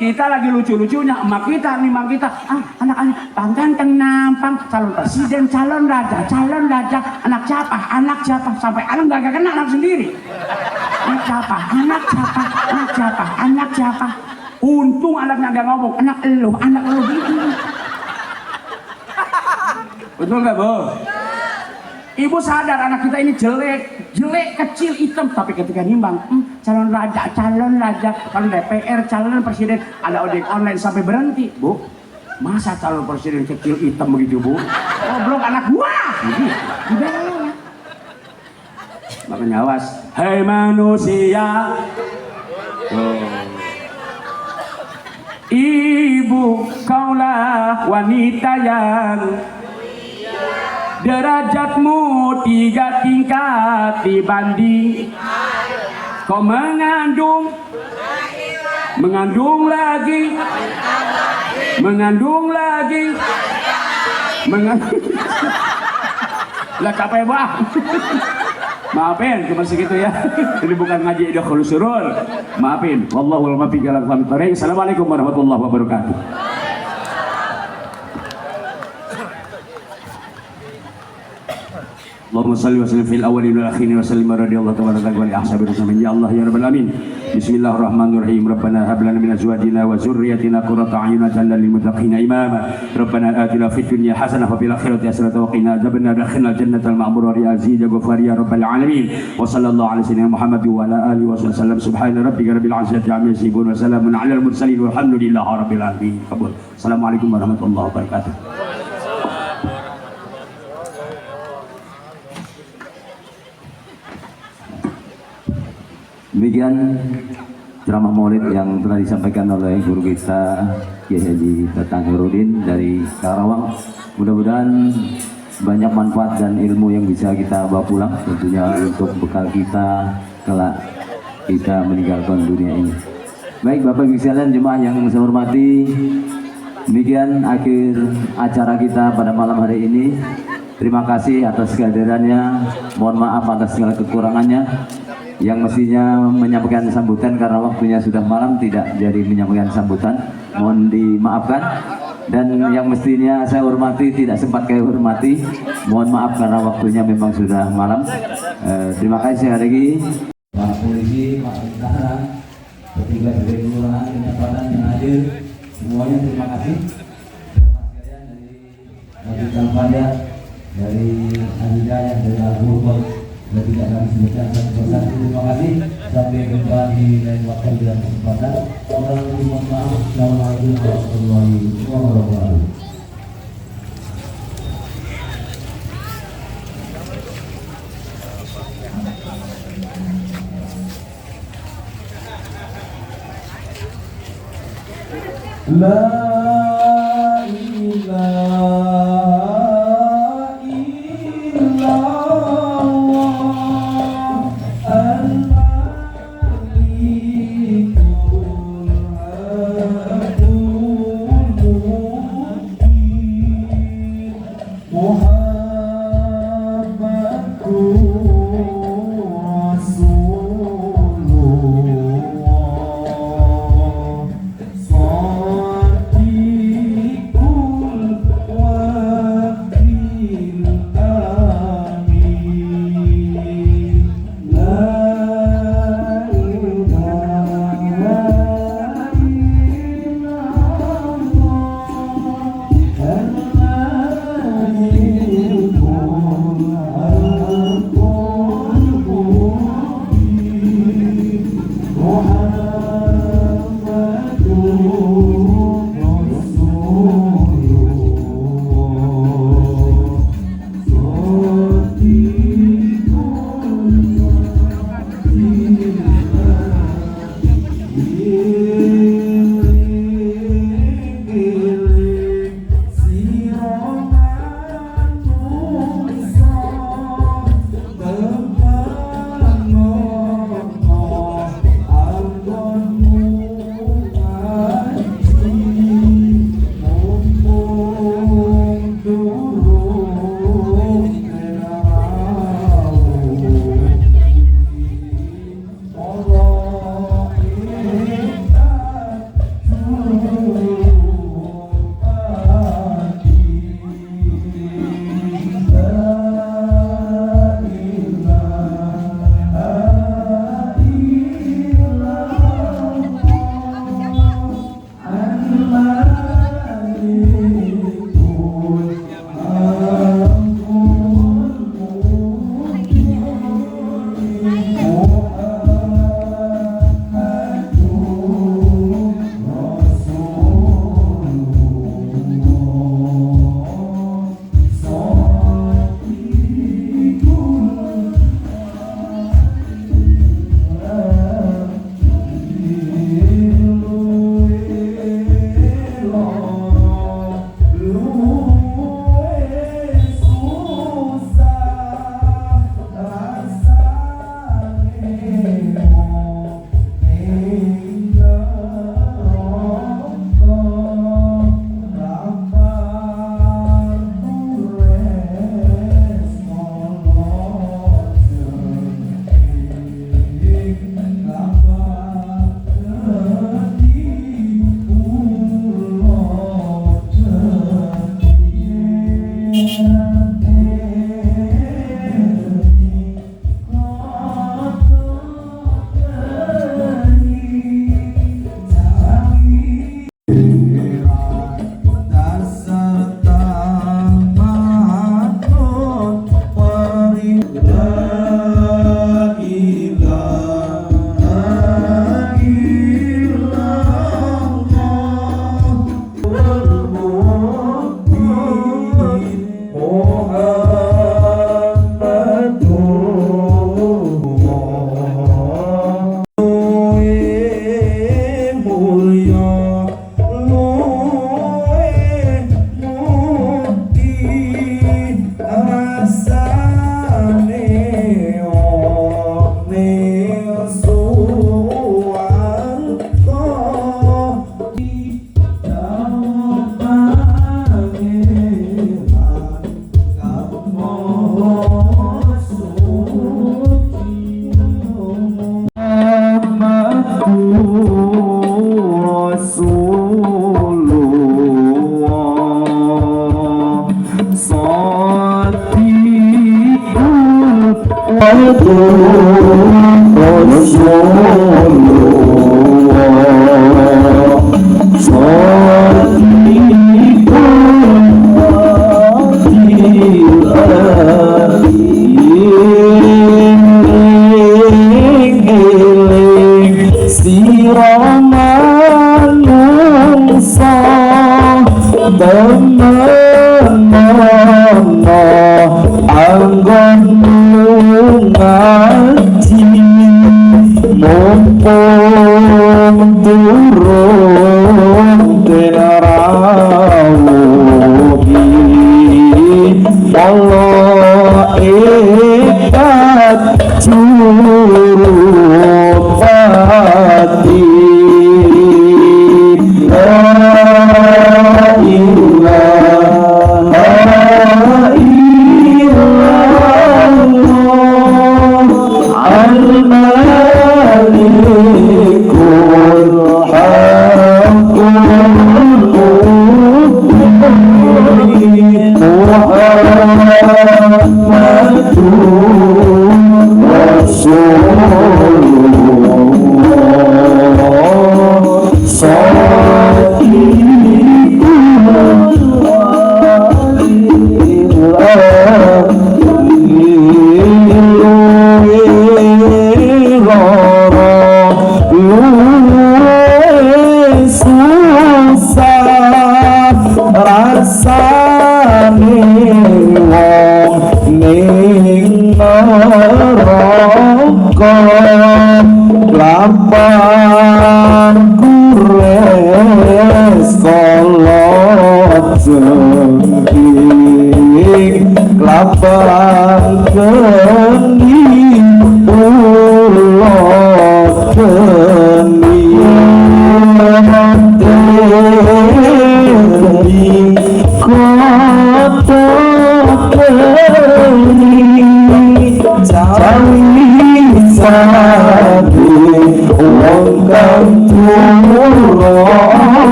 Kita lagi lucu-lucunya, emak kita, nimang kita, anak-anak, ganteng nampang, calon presiden, calon raja, anak siapa, sampai anak gak kena anak sendiri. Anak siapa. Untung anaknya gak ngomong, anak elu gitu. Betul gak bu? Ibu sadar anak kita ini jelek, kecil, hitam, tapi ketika nimbang, calon raja, calon DPR, calon presiden, ada ojek online sampai berhenti, bu. Masa calon presiden kecil hitam begitu Bu? Goblok anak gua. Udah. Makanya awas. Hei manusia. Ibu kaulah wanita yang derajatmu 3 tingkat dibanding kau mengandung lagi lah capek bang. Maafin cuma segitu ya. Ini bukan ngaji idhul surur. Maafin. Wallahul muwaffiq ila aqwamit thoriq. Assalamualaikum warahmatullahi wabarakatuh. Allahumma salli wa sallim fil awwalin wal akhirin wa sallim radhiyallahu ta'ala anhu wa li ahsabi rasulillah ya Allah ya rabbal alamin. Bismillahirrahmanirrahim. Rabbana hab lana min azwajina wa dzurriyyatina qurrata a'yun waj'alna lil muttaqina imama. Rabbana atina fid dunya hasanah wa fil akhirati hasanah wa qina adzabannar. Adkhilna jannatal ma'murah ya aziz ya ghafar ya rabbal alamin. Wa sallallahu ala sayyidina Muhammad wa ala alihi wa sallam. Subhana rabbika rabbil izzati amma yasifun wa salamun alal mursalin walhamdulillahi rabbil alamin. Qabul. Assalamualaikum warahmatullahi wabarakatuh. Demikian ceramah maulid yang telah disampaikan oleh guru kita Kiai Haji Tatang Herudin dari Karawang. Mudah-mudahan banyak manfaat dan ilmu yang bisa kita bawa pulang, tentunya untuk bekal kita kelak kita meninggalkan dunia ini. Baik Bapak Ibu sekalian, jemaah yang saya hormati, demikian akhir acara kita pada malam hari ini. Terima kasih atas kehadirannya, mohon maaf atas segala kekurangannya. Yang mestinya menyampaikan sambutan karena waktunya sudah malam tidak jadi menyampaikan sambutan, mohon dimaafkan. Dan yang mestinya saya hormati tidak sempat saya hormati, mohon maaf karena waktunya memang sudah malam. Terima kasih lagi Pak Polisi, Pak Tentara, petugas dari kelurahan Kenyampatan yang hadir, semuanya terima kasih. Dari Kalpada, dari Al-Hidayah, dari Al-Hurbat, dan tidak kami sebutkan satu persatu. Terima kasih. Sampai jumpa di lain waktu dan kesempatan. Assalamualaikum warahmatullahi wabarakatuh. La ilaha illallah al-malikul haqqul muhammadur rasulullah sadiqul waqil amin. La ilaha illallah al-malikul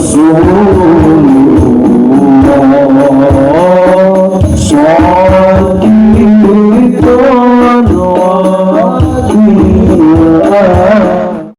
Rasul